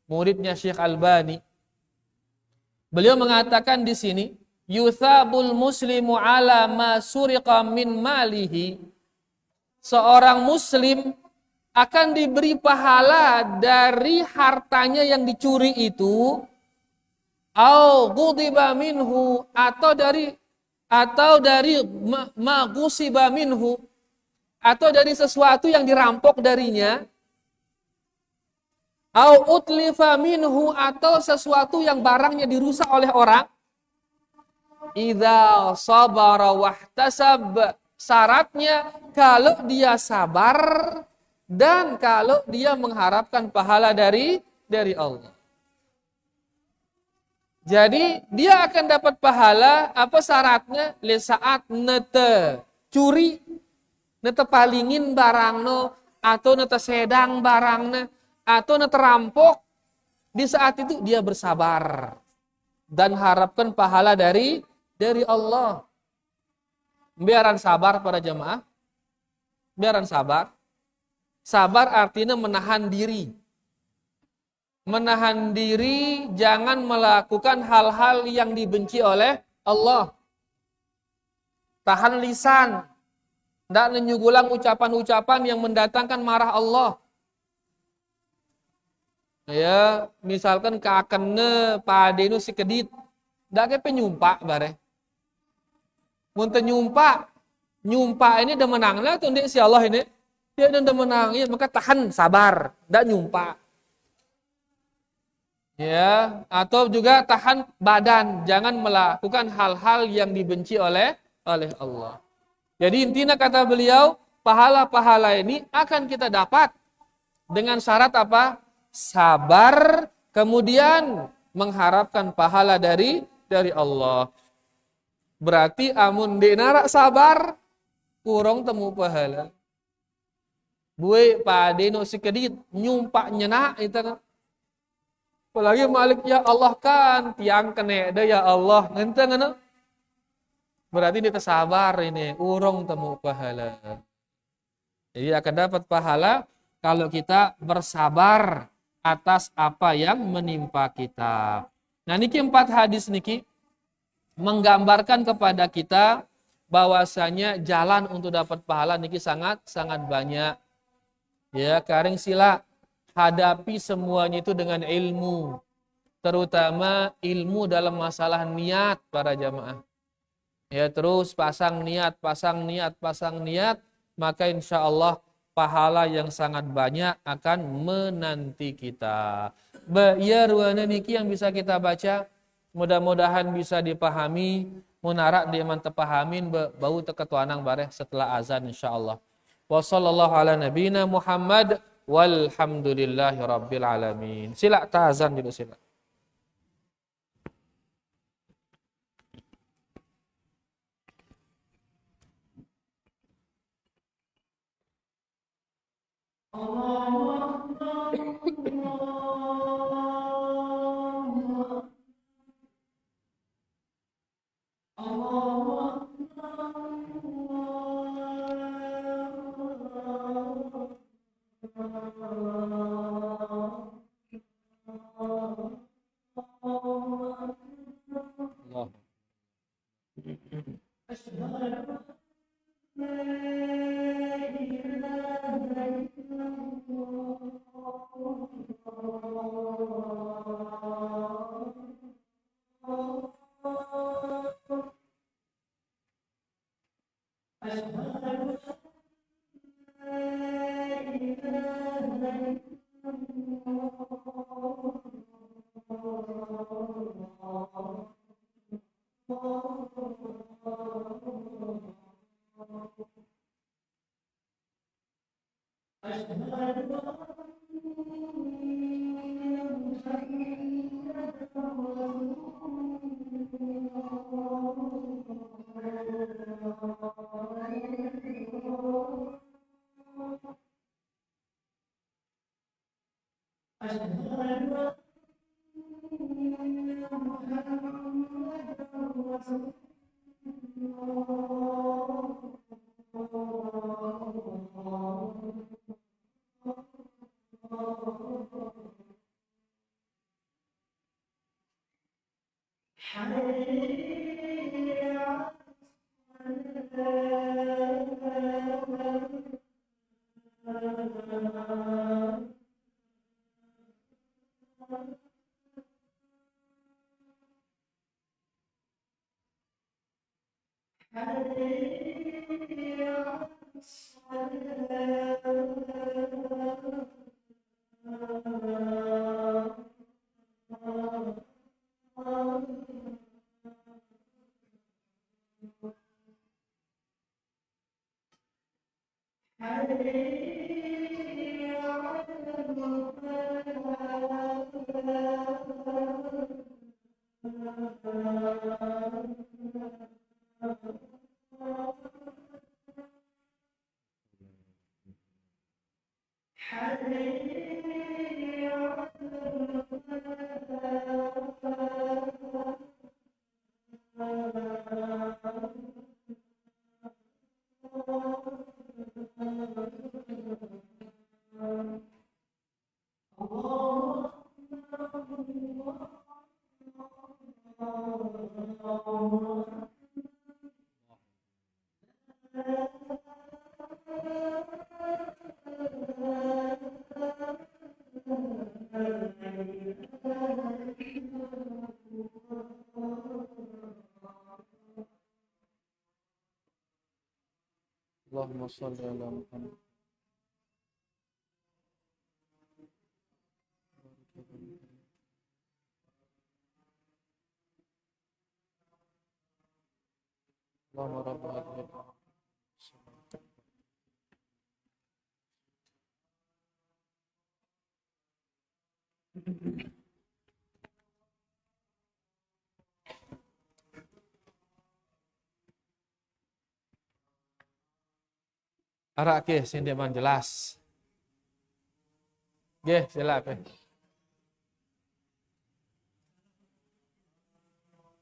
muridnya Syekh Albani. Beliau mengatakan di sini, yuthabul muslimu ala ma suriqa min malihi. Seorang muslim akan diberi pahala dari hartanya yang dicuri itu, au ghudiba minhu atau dari magusiba minhu, atau dari sesuatu yang dirampok darinya, au utlifa minhu atau sesuatu yang barangnya dirusak oleh orang. Idza sabara wahtasab, syaratnya kalau dia sabar dan kalau dia mengharapkan pahala dari Allah. Jadi dia akan dapat pahala apa syaratnya? Le saat nete curi, nete palingin barangno, atau nete sedang barangnya, atau nete rampok, di saat itu dia bersabar dan harapkan pahala dari Allah. Biaran sabar para jemaah. Biaran sabar. Sabar artinya menahan diri. Menahan diri jangan melakukan hal-hal yang dibenci oleh Allah. Tahan lisan. Tidak menyugulang ucapan-ucapan yang mendatangkan marah Allah. Ya, misalkan kakene pade nu si kedit, dak ke penyumpa bare. Mun teu nyumpa ini udah menangnya tuh si Allah ini. Dia udah menang, ya, maka tahan sabar, dak nyumpa. Ya, atau juga tahan badan, jangan melakukan hal-hal yang dibenci oleh Allah. Jadi intinya kata beliau, pahala-pahala ini akan kita dapat dengan syarat apa? Sabar, kemudian mengharapkan pahala dari Allah. Berarti amun di narak sabar, kurang temu pahala. Bue pade no si kedit nyumpak nyenak itu kan. Apalagi Malik ya Allah kan tiang kene ada ya Allah ngenteng kan. Berarti dia sabar ini, urung temu pahala. Jadi akan dapat pahala kalau kita bersabar atas apa yang menimpa kita. Nah niki 4 hadis niki menggambarkan kepada kita bahwasanya jalan untuk dapat pahala niki sangat banyak. Ya, karing sila hadapi semuanya itu dengan ilmu, terutama ilmu dalam masalah niat para jamaah. Ya, terus pasang niat, maka insya Allah pahala yang sangat banyak akan menanti kita. Ya ruana niki yang bisa kita baca, mudah-mudahan bisa dipahami, munarak dia mantep pahamin bau teketuanang bareh setelah azan insya Allah. Wa sallallahu ala nabiyina Muhammad walhamdulillahi rabbil alamin. Sila ta'azan dulu sila. Allah. Allahumma shalli ala Muhammad. Allahumma rabb hadhihi. Arak ke sing man jelas. Nggih, silakan.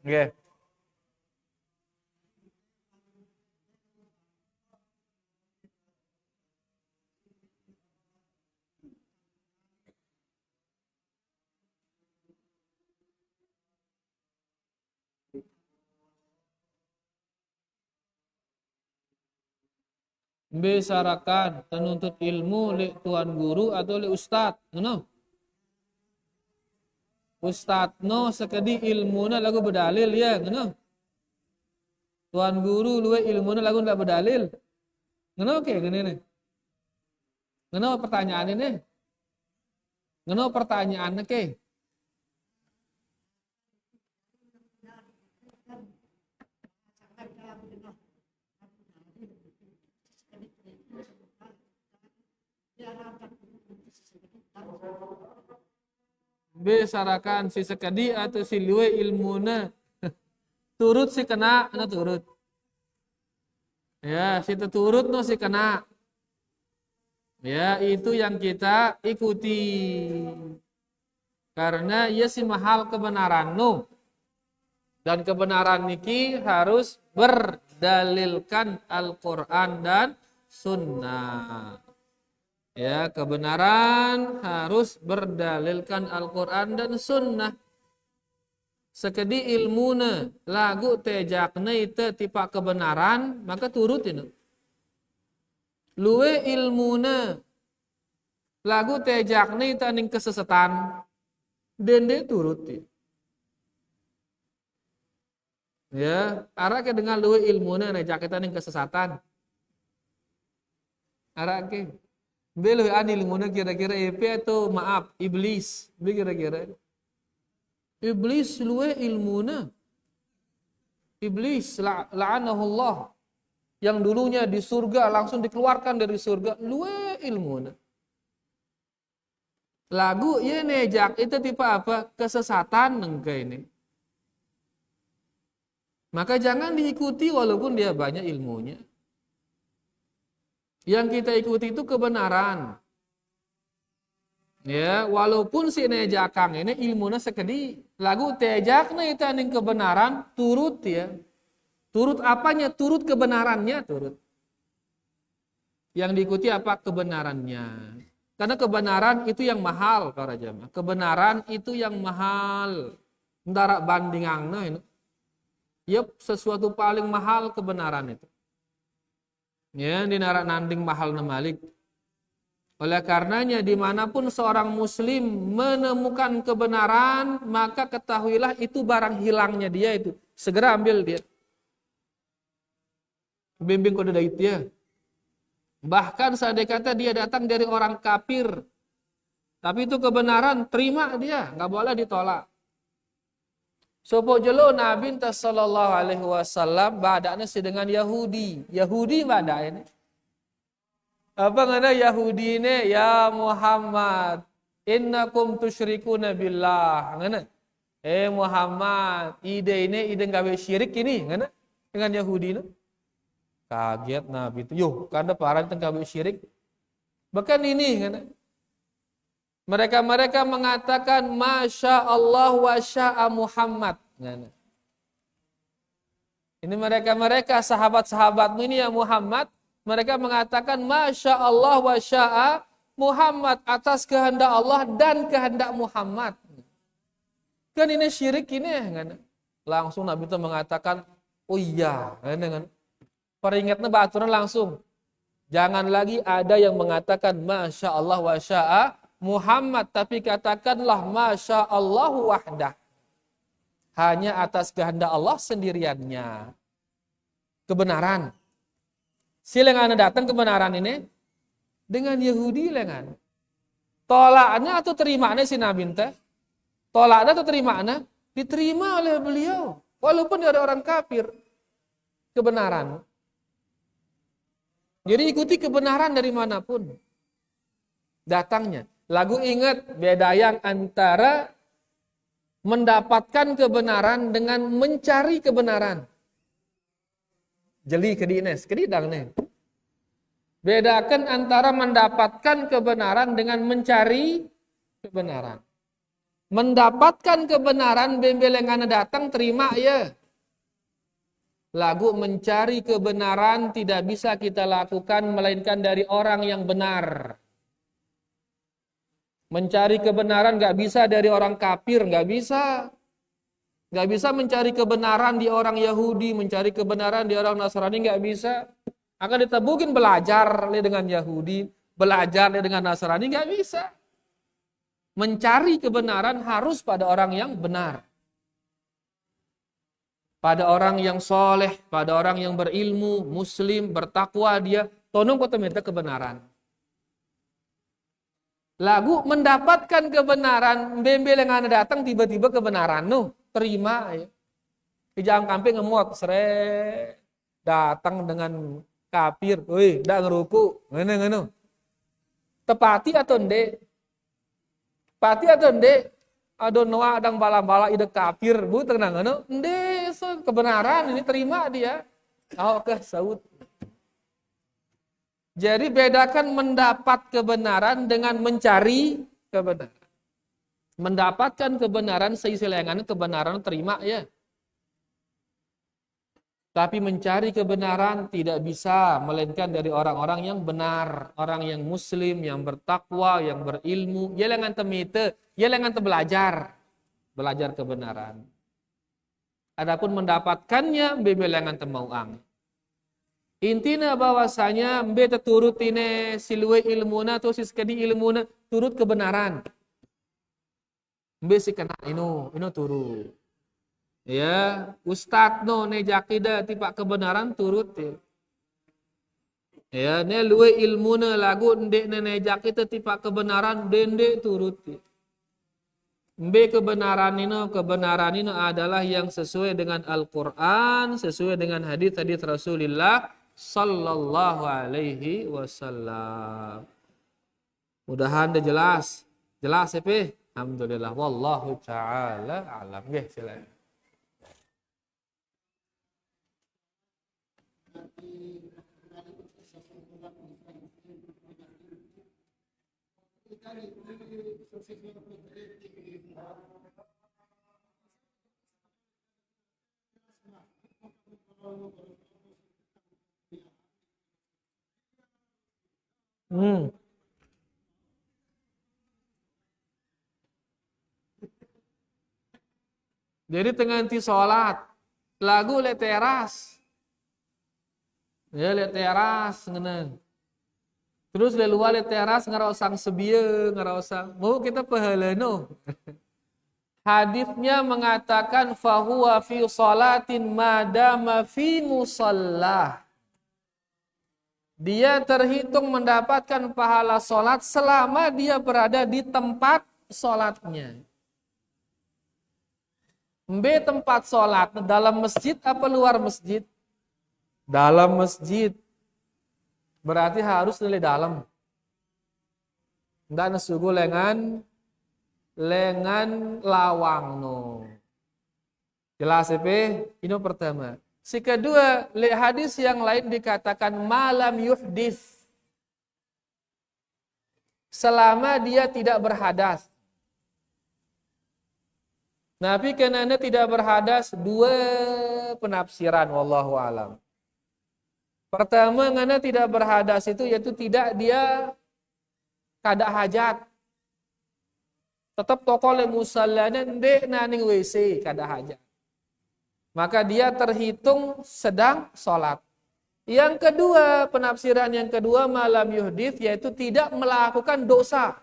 Nggih. Besarakan penuntut ilmu le tuan guru atau le ustad, ngono. Ustad no sekedi ilmuna lagu berdalil ya, ngono. Tuan guru luwe ilmuna lagu ndak berdalil. Ngono ke ngene ne. Ngono pertanyaan ini. Ngono pertanyaannya ke. Besarakan si sekedi atau si luwe ilmuna turut si kena na turut ya si turut no si kena ya itu yang kita ikuti karena ya si mahal kebenaran no dan kebenaran niki harus berdalilkan Al-Quran dan Sunnah. Ya, kebenaran harus berdalilkan Al-Quran dan Sunnah. Sekedi ilmuna lagu tejakna itu tipa kebenaran, maka turut ini. Luwe ilmuna lagu tejakna itu aning kesesatan, dende turut ini. Ya, arake dengan luwe ilmuna nejak kita aning kesesatan. Arake belu anil ilmuna kira-kira EP atau maaf iblis, kira-kira iblis luwe ilmuna, iblis la'anahullah yang dulunya di surga langsung dikeluarkan dari surga, luwe ilmuna. Lagu ya nejak itu tipe apa kesesatan nengke ini. Maka jangan diikuti walaupun dia banyak ilmunya. Yang kita ikuti itu kebenaran. Ya, walaupun si nejakang ini ilmunya sekedi, lagu tejakna itu aning kebenaran turut ya. Turut apanya? Turut kebenarannya, turut. Yang diikuti apa? Kebenarannya. Karena kebenaran itu yang mahal para jamaah. Kebenaran itu yang mahal. Ndara bandingangna ini. Yep, sesuatu paling mahal kebenaran itu. Ya, dinarak nanding mahal namalik. Oleh karenanya dimanapun seorang muslim menemukan kebenaran, maka ketahuilah itu barang hilangnya dia itu. Segera ambil dia. Bimbing kode dait dia. Bahkan seandainya kata dia datang dari orang kafir, tapi itu kebenaran, terima dia, nggak boleh ditolak. Sopo jelo Nabi sallallahu alaihi wasallam badaknya dengan Yahudi. Yahudi badak ini. Apa ngana Yahudi ini ya Muhammad innakum tusyrikuna billah. Ngana? Muhammad, ide ini ide gawe syirik ini, ngana? Dengan Yahudi ini. Kaget Nabi itu. Yuh, kada parah tentang gawe syirik. Bahkan ini kan, mereka mengatakan Masya Allah wa sya'a Muhammad. Ini mereka sahabat-sahabatmu ini ya Muhammad, mereka mengatakan Masya Allah wa sya'a Muhammad, atas kehendak Allah dan kehendak Muhammad. Kan ini syirik ini kan. Langsung Nabi itu mengatakan, oh iya, kan. Peringatnya baturan langsung. Jangan lagi ada yang mengatakan Masya Allah wa sya'a Muhammad, tapi katakanlah Masya Allah wahdah. Hanya atas kehendak Allah sendiriannya. Kebenaran. Silengan datang kebenaran ini dengan Yahudi lengan. Tolaknya atau terimanya si Nabi teh? Tolaknya atau terimanya? Diterima oleh beliau. Walaupun dia ada orang kafir. Kebenaran. Jadi ikuti kebenaran dari manapun datangnya. Lagu ingat beda yang antara mendapatkan kebenaran dengan mencari kebenaran. Jeli kedines, kedidang nih. Bedakan antara mendapatkan kebenaran dengan mencari kebenaran. Mendapatkan kebenaran bembelengan datang terima ya. Lagu mencari kebenaran tidak bisa kita lakukan melainkan dari orang yang benar. Mencari kebenaran gak bisa dari orang kafir, gak bisa. Gak bisa mencari kebenaran di orang Yahudi, mencari kebenaran di orang Nasrani, gak bisa. Akan ditebukin belajar dengan Yahudi, belajar dengan Nasrani, gak bisa. Mencari kebenaran harus pada orang yang benar. Pada orang yang soleh, pada orang yang berilmu, muslim, bertakwa dia, tonong kota minta kebenaran. Lagu mendapatkan kebenaran, bembel yang anda datang tiba-tiba kebenaran, terima ya. Jangan kampung ngemot, seret datang dengan kafir, woi, dak ngeruku, ngene. Tepati atau ende? Pati atau ende? Adon noa adang bala-bala ide kafir, bu tenang ngono. Ende, so kebenaran ini terima dia. Oke, saud. Jadi bedakan mendapat kebenaran dengan mencari kebenaran. Mendapatkan kebenaran seiselengan kebenaran terima ya. Tapi mencari kebenaran tidak bisa melainkan dari orang-orang yang benar, orang yang muslim, yang bertakwa, yang berilmu. Ya lengan temite, ya lengan belajar kebenaran. Adapun mendapatkannya bebelengan temauang. Intinya bahwasanya mbe turut ini silwe ilmuna atau siskedi ilmuna turut kebenaran. Mbe si kena ino turut. Ya, ustad no ne jakida tipak kebenaran turut ya. Ya, ne luwe ilmuna lagu ndek ne jakita tipak kebenaran dende turut ya. Mbe kebenaran ini adalah yang sesuai dengan Al-Qur'an, sesuai dengan hadis-hadis Rasulullah sallallahu alaihi wasallam. Mudahan dah jelas. Jelas ya, Pi? Alhamdulillah. Wallahu ta'ala alam. Nggih, silakan. Jadi tengah ti sholat, lagu le teras. Ya le teras ngene. Terus le luar le teras ngarosang sebieu, ngarosang. Mau kita pahaleno. Hadisnya mengatakan fahuwa fi sholatin madama fi musallah. Dia terhitung mendapatkan pahala sholat selama dia berada di tempat sholatnya. Mbe tempat sholat dalam masjid apa luar masjid? Dalam masjid. Berarti harus dari dalam. Nggak nesugu lengan lawang no. Jelas ya, ini pertama. Si kedua, hadis yang lain dikatakan malam yuhdis. selama dia tidak berhadas. Nabi kenana tidak berhadas dua penafsiran wallahu alam. Pertama, ngana tidak berhadas itu yaitu tidak dia kada hajat. Tetap tokol musallana ndek naning WC kada hajat. Maka dia terhitung sedang sholat. Yang kedua, penafsiran yang kedua malam yuhdith yaitu tidak melakukan dosa.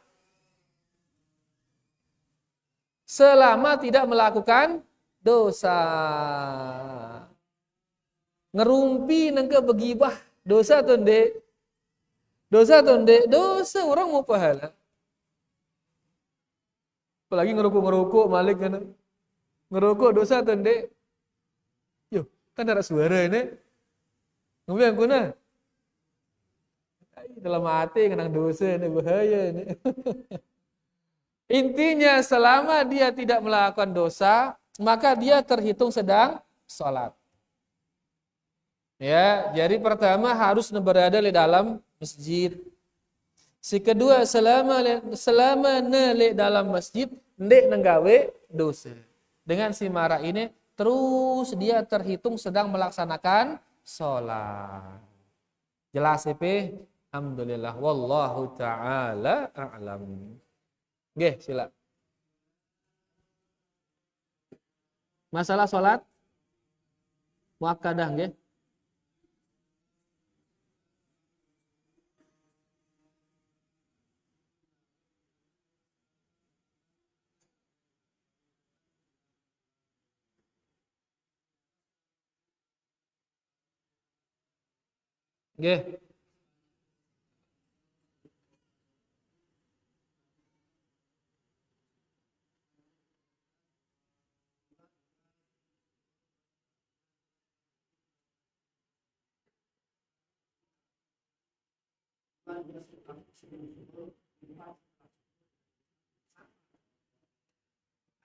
Selama tidak melakukan dosa. Ngerumpi nengke begibah dosa tuh ndek. Dosa tuh ndek, dosa orang mau pahala. Apalagi ngerukuk malik kan. Ngerukuk dosa tuh ndek. Yo, kan ada suara ini. Ngomong yang kuna. Dalam hati kenang dosa ini bahaya ini. Intinya selama dia tidak melakukan dosa, maka dia terhitung sedang sholat. Ya, jadi pertama harus berada di dalam masjid. Si kedua selama di dalam masjid ndek nenggawe dosa. Dengan si marah ini terus dia terhitung sedang melaksanakan sholat. Jelas IP? Alhamdulillah. Wallahu ta'ala a'lam. Oke, sila. Masalah sholat muakkadah nggih. Nggih.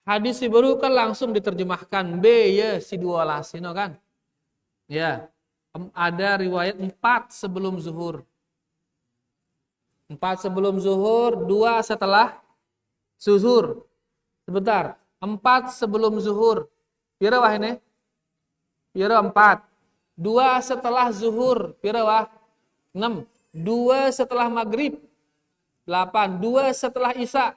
Hadis baru kan langsung diterjemahkan B ya si dua lasino kan. Ya. Ada riwayat 4 sebelum zuhur. 4 sebelum zuhur, 2 setelah zuhur. Sebentar. 4 sebelum zuhur. Pira wah ini? Pira 4. 2 setelah zuhur. Pira wah? 6. 2 setelah maghrib. 8. 2 setelah isya.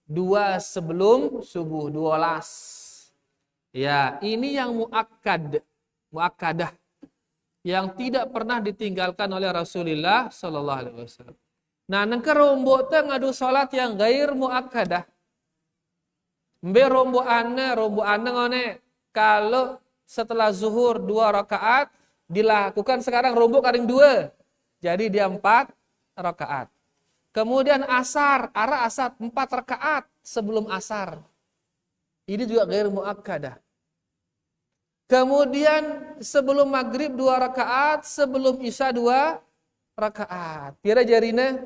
2 sebelum subuh. 12. Ya, ini yang muakkadah. Yang tidak pernah ditinggalkan oleh Rasulullah sallallahu alaihi wasallam. Nah, nengke rombok teh ngadu salat yang gair muakkadah. Mbe rombok ane ngone kalau setelah zuhur 2 rakaat dilakukan sekarang rombok karing 2. Jadi dia 4 rakaat. Kemudian asar 4 rakaat sebelum asar. Ini juga gair muakkadah. Kemudian sebelum maghrib 2 rakaat, sebelum isya 2 rakaat. Pira jarina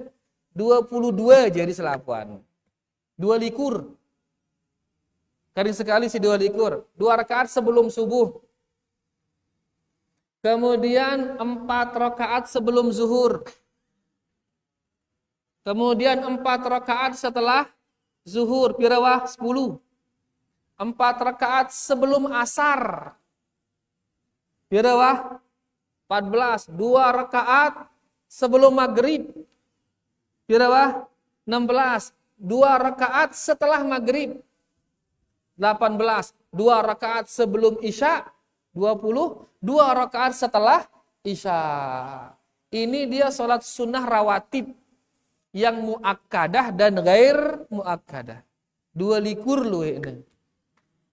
22 jadi selapuan. 2 likur. Kali sekali si 2 likur. 2 rakaat sebelum subuh. Kemudian 4 rakaat sebelum zuhur. Kemudian 4 rakaat setelah zuhur. Pira wah 10. 4 rakaat sebelum asar. Pira wah 14. 2 rakaat sebelum maghrib. Pira wah 16. 2 rakaat setelah maghrib. 18. 2 rakaat sebelum isya. 20. 2 rakaat setelah isya. Ini dia sholat sunnah rawatib yang muakkadah dan gair muakkadah. 2 likur lu ini.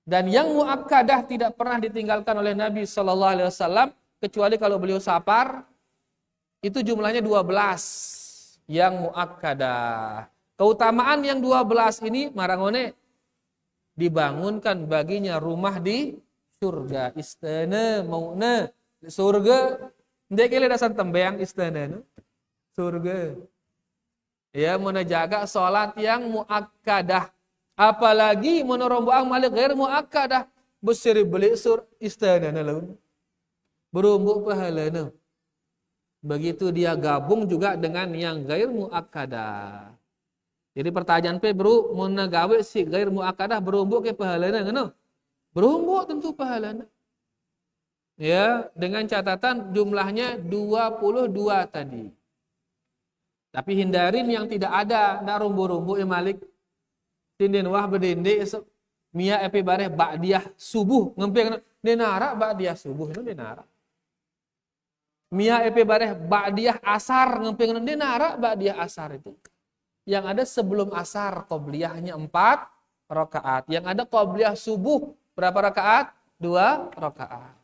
Dan yang muakkadah tidak pernah ditinggalkan oleh Nabi sallallahu alaihi wasallam kecuali kalau beliau safar. Itu jumlahnya 12 yang muakkadah. Keutamaan yang 12 ini marangone dibangunkan baginya rumah di surga. Istana mauna surga ndek kele dasan tembeang istana surga. Ya mau jaga salat yang muakkadah. Apalagi menoromboang malik gair muakkadah. Besiri beli sur istana laun. Berumbuk pahalana. Begitu dia gabung juga dengan yang gair muakkadah. Jadi pertanyaan pe bro, mun gawe si gair muakadah berumbuk ke pahalana ngono. Berumbuk tentu pahalana. Ya, dengan catatan jumlahnya 22 tadi. Tapi hindarin yang tidak ada, ndak rumbu-rumbu ya Malik. Tindin wah bedende esok mia epi bareh ba'diyah subuh ngempeng denara ba'diyah subuh itu denara. Mia epi bareh ba'diyah asar ngempeng denara ba'diyah asar itu. Yang ada sebelum asar qobliyahnya 4 rakaat. Yang ada qobliyah subuh berapa rakaat? 2 rakaat.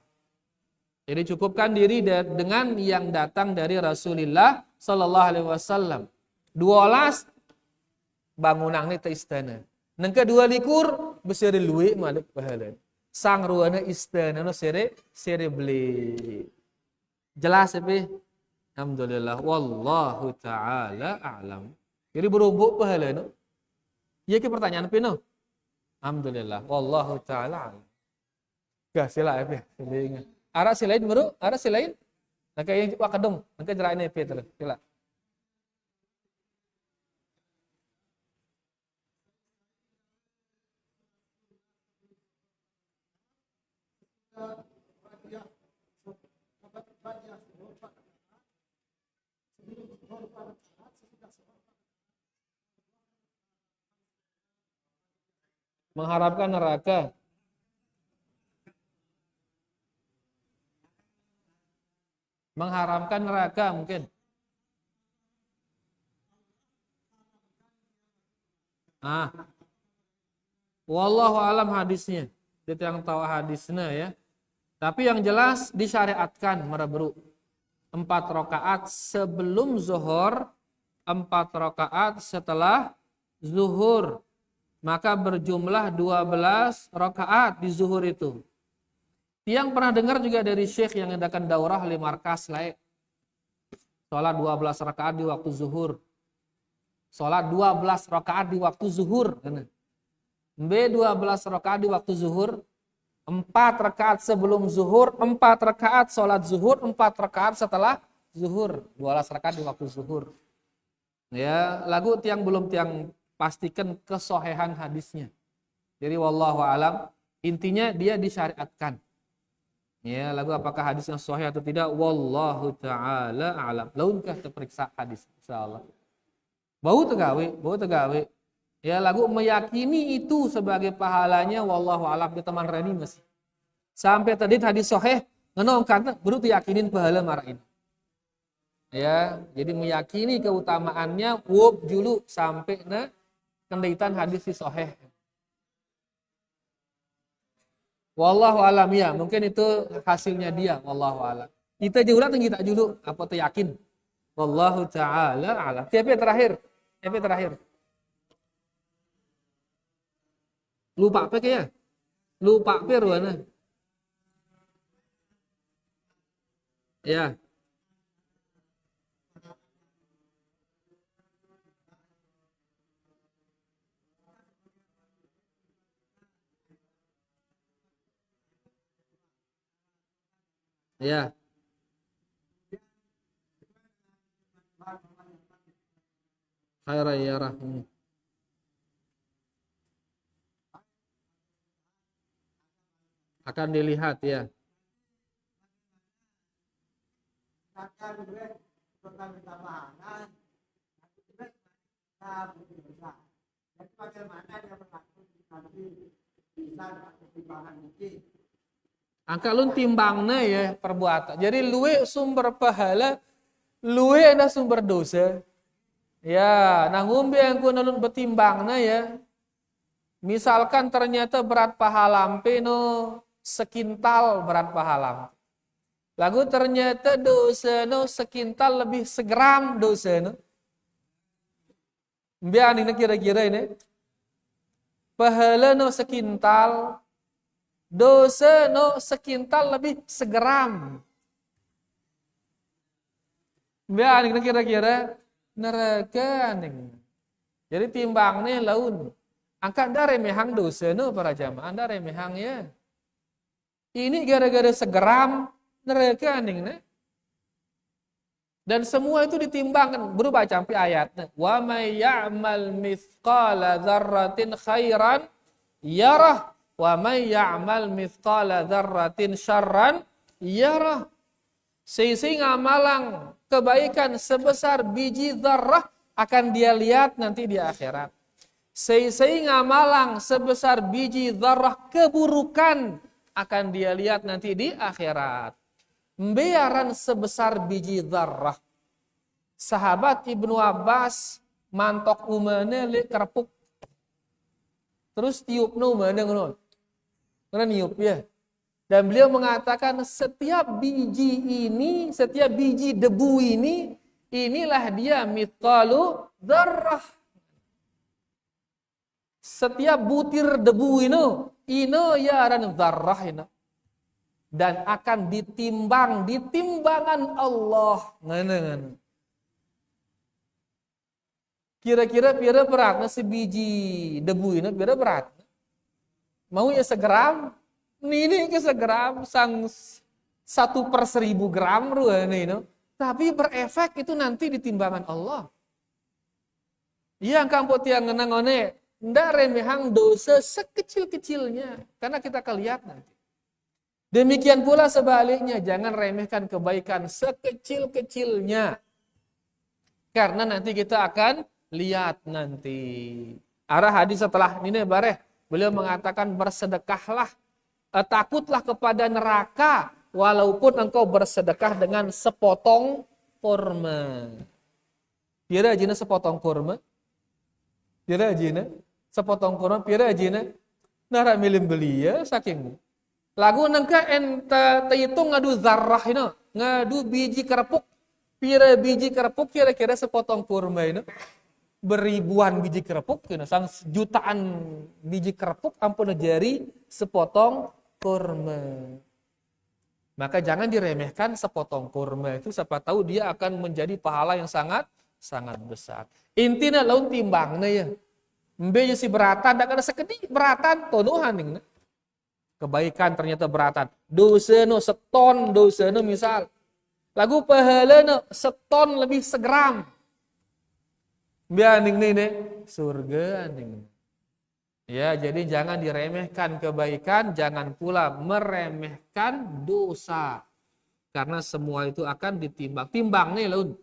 Jadi cukupkan diri dengan yang datang dari Rasulullah sallallahu alaihi wasallam. 12 bangunan ni te istana. Nang kedua likur besere luwe malik pahala. Sang ruana istana no sere beli. Jelas apa? Alhamdulillah wallahu taala a'lam. Jadi berumbuk pahala no. Ya ke pertanyaan apa no? Alhamdulillah wallahu taala a'lam. Gak sila apa? Sila Ara silain bro, ara silain. Naka yang wah kadong, naka jerain EP terus. Sila. Mengharapkan neraka. Mengharamkan neraka mungkin. Wallahu alam hadisnya. Itu yang tahu hadisnya ya. Tapi yang jelas disyariatkan merebru 4 rakaat sebelum zuhur, 4 rakaat setelah zuhur. Maka berjumlah 12 rakaat di zuhur itu. Yang pernah dengar juga dari syekh yang ngadakan daurah 5 markas lain. Salat 12 rakaat di waktu zuhur. Salat 12 rakaat di waktu zuhur. B 12 rakaat di waktu zuhur. 4 rakaat sebelum zuhur, 4 rakaat salat zuhur, 4 rakaat setelah zuhur. 12 rakaat di waktu zuhur. Ya, lagu tiang belum tiang pastikan kesohehan hadisnya. Jadi wallahu alam, intinya dia disyariatkan. Ya, lagu apakah hadisnya sahih atau tidak? Wallahu taala a'lam. Launkah terperiksa hadis insyaallah. Bau tegawe. Ya, lagu meyakini itu sebagai pahalanya wallahu alam di teman reni masih. Sampai tadi hadis sahih ngono kata baru yakinin pahala marahin. Ya, jadi meyakini keutamaannya wub julu sampai na kendaitan hadis si sahih. Wallahu alam ya, mungkin itu hasilnya dia, wallahu alam. Kita juga kita dulu apa tuh yakin. Wallahu taala alam. TP terakhir. Lupa apa ya? Lupa apa ruana? Ya. Ya. Khairah. Akan dilihat ya. Angka lun timbangna ya perbuatan. Jadi luwe sumber pahala, luwe ada sumber dosa. Ya, nangumbi yang ku nalun betimbangna ya. Misalkan ternyata berat pahalampe no sekintal berat pahalam. Lagu ternyata dosa no sekintal lebih segram dosa no. Biar ini kira-kira ini. Pahala no sekintal, dosa no sekintal lebih segram. Biar ini kira-kira neraka nih. Jadi timbang nih laun. Angkat anda remehang dosa no para jamaah, anda remehang ya. Ini gara-gara segeram neraka nih. Dan semua itu ditimbangkan, berubah sampai ayatnya. Wa may ya'mal mithqala dzarratin khairan yarah wa may ya'mal mithqala dzarratin syarran yarah. Sehingga amalan kebaikan sebesar biji zarrah akan dia lihat nanti di akhirat. Sehingga amalan sebesar biji zarrah keburukan akan dia lihat nanti di akhirat. Mbiaran sebesar biji zarrah. Sahabat Ibnu Abbas mantok umane li kerpuk. Terus tiupna umane ngono. Karena niup ya. Dan beliau mengatakan setiap biji debu ini, inilah dia mithqalu dzarrah. Setiap butir debu ini ya ran dzarrah ini. Dan akan ditimbang di timbangan Allah. Ngene. Kira-kira pira beratnya sebiji debu ini, pira berat? Mau ya segram? Ini ke segram, sang 1/1000 gram ruane ini. Tapi berefek itu nanti di timbangan Allah. Yang kampung tiang ngenang-ngone, ndak remehang dosa sekecil-kecilnya. Karena kita akan lihat nanti. Demikian pula sebaliknya, jangan remehkan kebaikan sekecil-kecilnya. Karena nanti kita akan lihat nanti. Arah hadis setelah ini bareh, beliau mengatakan bersedekahlah, takutlah kepada neraka walaupun engkau bersedekah dengan sepotong kurma. Pira jina sepotong kurma? Pira jina sepotong kurma? Pira jina? Nara milim belia saking. Lagu nangka enta hitung ngadu zarrah ini, ngadu biji kerepuk. Pira biji kerepuk kira-kira sepotong kurma ini. Beribuan biji kerepuk, sang jutaan biji kerepuk ampun jari sepotong kurma. Maka jangan diremehkan sepotong kurma itu, siapa tahu dia akan menjadi pahala yang sangat besar. Intinya laun timbangnya ya. Mbe si beratan, dak ada sekedi beratan tonuhan ning. Kebaikan ternyata beratan. Dosa no seton, dosa no misal. Lagu pahala no seton lebih segram. Biar ning surga ning. Ya, jadi jangan diremehkan kebaikan, jangan pula meremehkan dosa. Karena semua itu akan ditimbang. Timbang nih laun.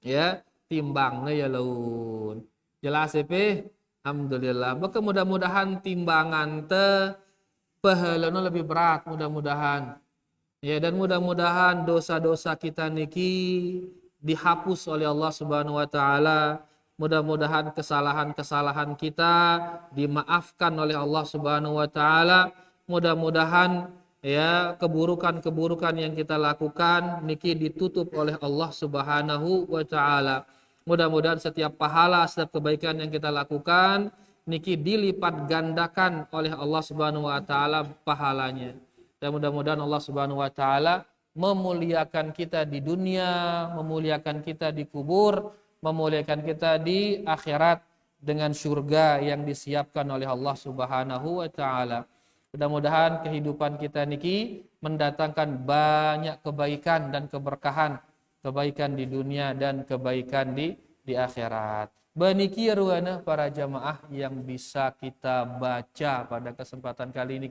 Ya, timbang nih ya laun. Jelas ya, alhamdulillah. Maka mudah-mudahan timbangan pahalanya lebih berat, mudah-mudahan. Ya, dan mudah-mudahan dosa-dosa kita niki dihapus oleh Allah Subhanahu wa taala. Mudah-mudahan kesalahan-kesalahan kita dimaafkan oleh Allah Subhanahu wa taala. Mudah-mudahan ya keburukan-keburukan yang kita lakukan niki ditutup oleh Allah Subhanahu wa taala. Mudah-mudahan setiap pahala, setiap kebaikan yang kita lakukan niki dilipat gandakan oleh Allah Subhanahu wa taala pahalanya. Dan mudah-mudahan Allah Subhanahu wa taala memuliakan kita di dunia, memuliakan kita di kubur, memuliakan kita di akhirat dengan surga yang disiapkan oleh Allah Subhanahu wa taala. Mudah-mudahan kehidupan kita niki mendatangkan banyak kebaikan dan keberkahan, kebaikan di dunia dan kebaikan di akhirat. Baniki ruana para jamaah yang bisa kita baca pada kesempatan kali ini.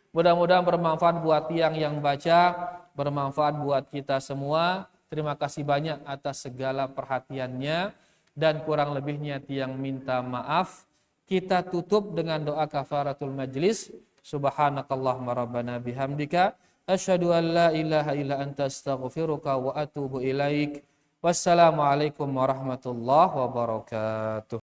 Mudah-mudahan bermanfaat buat yang baca, bermanfaat buat kita semua. Terima kasih banyak atas segala perhatiannya, dan kurang lebihnya tiang minta maaf. Kita tutup dengan doa kafaratul majlis. Subhanakallahumma rabbana bihamdika asyhadu an la ilaha illa anta astaghfiruka wa atubu ilaik. Wassalamualaikum warahmatullahi wabarakatuh.